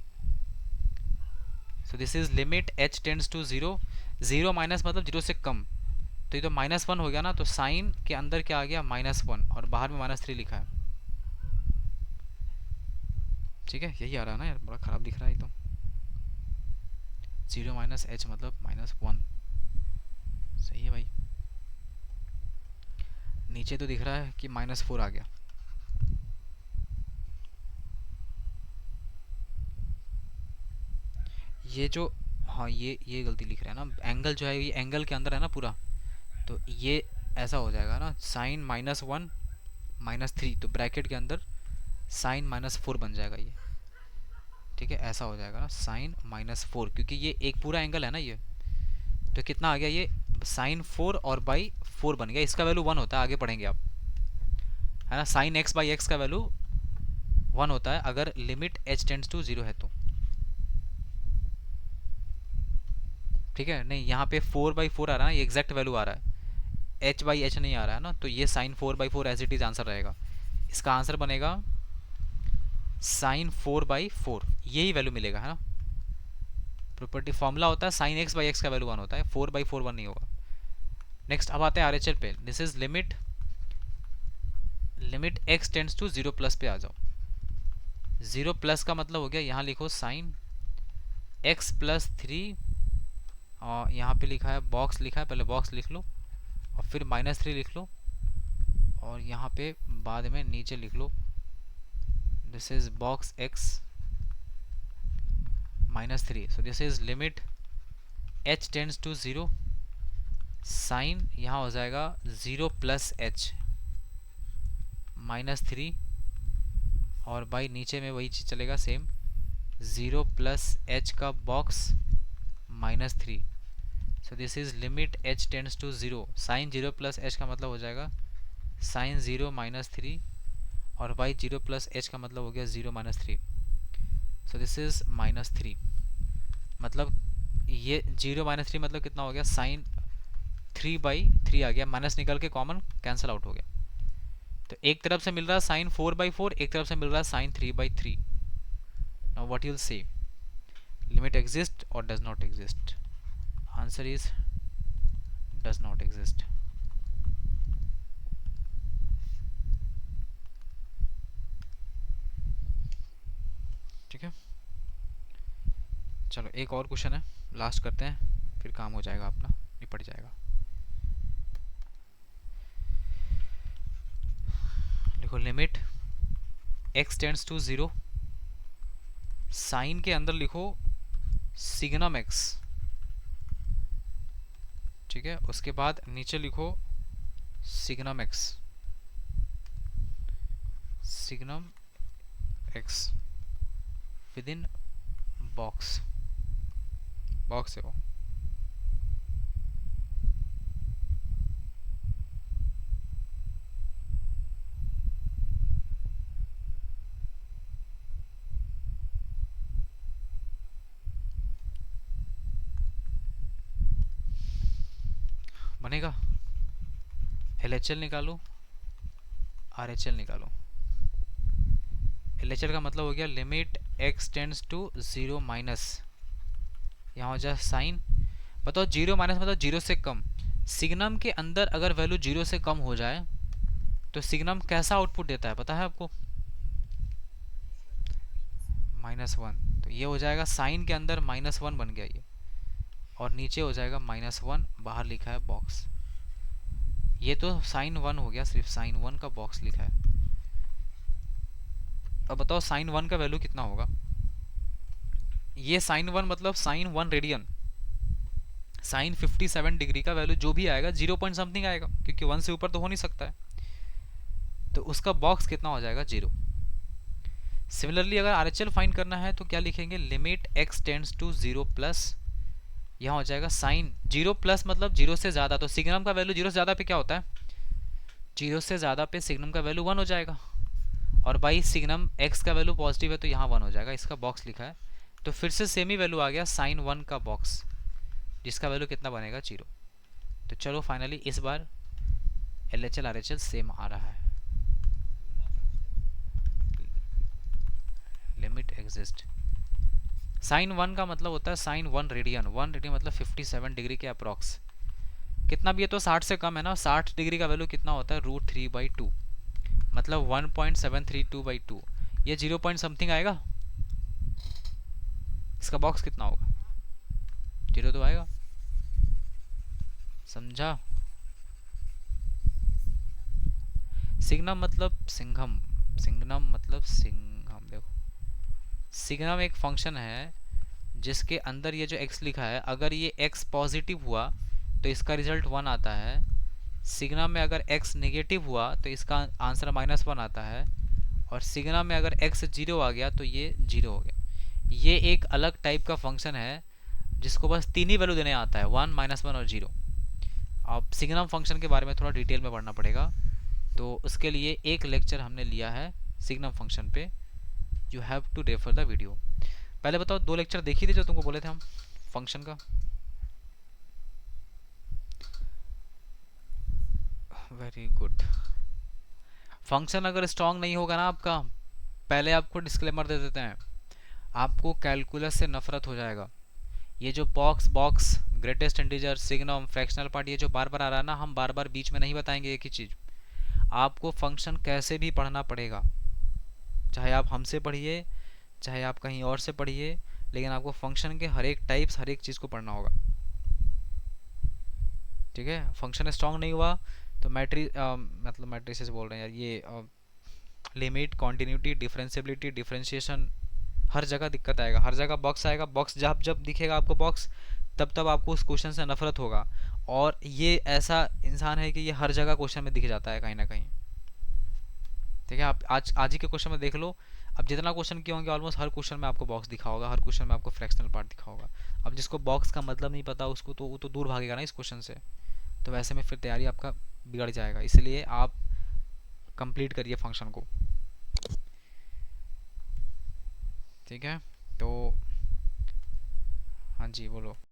So this is limit h tends to zero, zero minus मतलब जीरो से कम, तो ये तो माइनस वन हो गया ना, तो साइन के अंदर क्या आ गया माइनस वन और बाहर में माइनस थ्री लिखा है। ठीक है, यही आ रहा है ना यार, बड़ा ख़राब दिख रहा है तो, ज़ीरो माइनस एच मतलब माइनस वन, सही है भाई। नीचे तो दिख रहा है कि माइनस फोर आ गया, ये जो, हाँ ये गलती लिख रहा है ना, एंगल जो है ये एंगल के अंदर है ना पूरा, तो ये ऐसा हो जाएगा ना, साइन -1 -3, तो ब्रैकेट के अंदर साइन -4 बन जाएगा ये। ठीक है, ऐसा हो जाएगा ना, साइन -4, क्योंकि ये एक पूरा एंगल है ना ये, तो कितना आ गया ये, sin 4 और बाई 4 बन गया। इसका वैल्यू 1 होता है, आगे पढ़ेंगे आप, है ना। साइन x बाई एक्स का वैल्यू 1 होता है अगर लिमिट h टेंड्स टू 0 है तो। ठीक है, नहीं यहाँ पे 4/4 आ रहा है, ये एग्जैक्ट वैल्यू आ रहा है, h/h नहीं आ रहा है ना, तो ये sine 4/4 as it is answer रहेगा। इसका आंसर बनेगा साइन 4/4, यही वैल्यू मिलेगा, है ना। प्रॉपर्टी फॉर्मूला होता है साइन एक्स बाई एक्स का वैल्यू 1 होता है, 4/4 1 नहीं होगा। नेक्स्ट अब आते हैं RHL पे। This is limit x tends to 0 plus पे आ जाओ। 0 प्लस का मतलब हो गया, यहाँ लिखो साइन x प्लस 3, और यहाँ पे लिखा है बॉक्स, लिखा है, पहले बॉक्स लिख लो और फिर -3 लिख लो, और यहाँ पे बाद में नीचे लिख लो this is box x -3। So this is limit h tends to 0, sine यहाँ हो जाएगा 0 प्लस h -3, और बाई नीचे में वही चीज़ चलेगा सेम, 0 प्लस h का box -3। So this is limit h tends to 0, sine 0 plus h का मतलब हो जाएगा साइन 0 -3, और बाई 0 प्लस h का मतलब हो गया 0 -3। सो दिस इज -3, मतलब ये 0 -3 मतलब कितना हो गया, साइन 3/3 आ गया, माइनस निकल के कॉमन कैंसिल आउट हो गया। तो एक तरफ से मिल रहा है साइन 4/4, एक तरफ से मिल रहा है sine 3/3। Now what you'll say, limit exist or does not exist? Answer is does not exist. ठीक है, चलो एक और क्वेश्चन है, लास्ट करते हैं, फिर काम हो जाएगा अपना, निपट जाएगा। देखो, limit x tends to 0, sine के अंदर लिखो सिग्नम x, ठीक है, उसके बाद नीचे लिखो signum x, signum x with in box, box है वो। बनेगा, LHL निकालो, RHL निकालो। LHL का मतलब हो गया limit x tends to 0 minus, यहाँ हो जाए साइन, बताओ 0 माइनस मतलब 0 से कम। सिग्नम के अंदर अगर वैल्यू 0 से कम हो जाए तो सिग्नम कैसा आउटपुट देता है पता है आपको, -1। तो ये हो जाएगा साइन के अंदर -1 बन गया ये, और नीचे हो जाएगा -1, बाहर लिखा है बॉक्स। ये तो साइन 1 हो गया, सिर्फ साइन 1 का बॉक्स लिखा है। अब बताओ साइन 1 का वैल्यू कितना होगा। ये साइन 1 मतलब साइन 1 रेडियन, साइन 57 डिग्री का वैल्यू जो भी आएगा 0 पॉइंट समथिंग आएगा, क्योंकि 1 से ऊपर तो हो नहीं सकता है, तो उसका बॉक्स कितना हो जाएगा, 0। सिमिलरली अगर RHL फाइंड करना है तो क्या लिखेंगे, limit x tends to 0 plus, यहाँ हो जाएगा साइन 0 प्लस मतलब 0 से ज़्यादा, तो सिग्नम का वैल्यू 0 से ज़्यादा पे क्या होता है, 0 से ज़्यादा पे सिग्नम का वैल्यू 1 हो जाएगा, और बाई सिग्नम x का वैल्यू पॉजिटिव है तो यहाँ 1 हो जाएगा, इसका बॉक्स लिखा है। तो फिर से सेम ही वैल्यू आ गया साइन 1 का बॉक्स, जिसका वैल्यू कितना बनेगा, 0। तो चलो फाइनली इस बार LHL RHL सेम आ रहा है, लिमिट एग्जिस्ट। साइन 1 का मतलब होता है साइन 1 रेडियन, 1 रेडियन मतलब 57 डिग्री के अप्रॉक्स, कितना भी है तो 60 से कम है ना, 60 डिग्री का वैल्यू कितना होता है, √3/2, मतलब 1.732/2, ये 0 पॉइंट समथिंग आएगा, इसका बॉक्स कितना होगा, 0 तो आएगा, समझा। सिग्नम मतलब सिंघम, सिग्नम मतलब सिंघम। देखो, सिग्नम एक फंक्शन है जिसके अंदर ये जो x लिखा है, अगर ये x पॉजिटिव हुआ तो इसका रिजल्ट 1 आता है, सिग्मा में अगर x नेगेटिव हुआ तो इसका आंसर -1 आता है, और सिग्मा में अगर x 0 आ गया तो ये 0 हो गया। ये एक अलग टाइप का फंक्शन है जिसको बस तीन ही वैल्यू देने आता है, 1, -1 और 0। अब सिग्नम फंक्शन के बारे में थोड़ा डिटेल में पढ़ना पड़ेगा, तो उसके लिए एक लेक्चर हमने लिया है सिग्नम फंक्शन पे। You have to refer the video. पहले बताओ, 2 लेक्चर देखी थे जो तुमको बोले थे हम फंक्शन का? Very good. फंक्शन अगर स्ट्रांग नहीं होगा ना आपका, पहले आपको डिस्क्लेमर दे देते हैं, आपको कैलकुलस से नफरत हो जाएगा। ये जो box box, greatest integer, signum, fractional part, ये जो बार बार आ रहा है ना, हम बार बार बीच में नहीं बताएंगे एक ही चीज़। आपको फंक्शन कैसे भी पढ़ना पड़ेगा, चाहे आप हमसे पढ़िए चाहे आप कहीं और से पढ़िए, लेकिन आपको फंक्शन के हर एक टाइप्स, हर एक चीज़ को पढ़ना होगा। ठीक है? फंक्शन स्ट्रांग नहीं हुआ तो मतलब मैट्रिसेस बोल रहे हैं यार, ये लिमिट, कॉन्टिन्यूटी, डिफरेंशियबिलिटी, डिफरेंशिएशन, हर जगह दिक्कत आएगा, हर जगह बॉक्स आएगा। बॉक्स जब जब दिखेगा आपको बॉक्स, तब तब आपको उस क्वेश्चन से नफरत होगा। और ये ऐसा इंसान है कि ये हर जगह क्वेश्चन में दिख जाता है कहीं ना कहीं। ठीक है? आप आज ही के क्वेश्चन में देख लो, अब जितना क्वेश्चन किए होंगे ऑलमोस्ट हर क्वेश्चन में आपको बॉक्स दिखा होगा, हर क्वेश्चन में आपको फ्रैक्शनल पार्ट दिखा होगा। अब जिसको बॉक्स का मतलब नहीं पता उसको तो वो तो दूर भागेगा ना इस क्वेश्चन से। तो वैसे में फिर तैयारी आपका बिगड़ जाएगा, इसलिए आप कंप्लीट करिए फंक्शन को। ठीक है? तो हाँ जी, बोलो।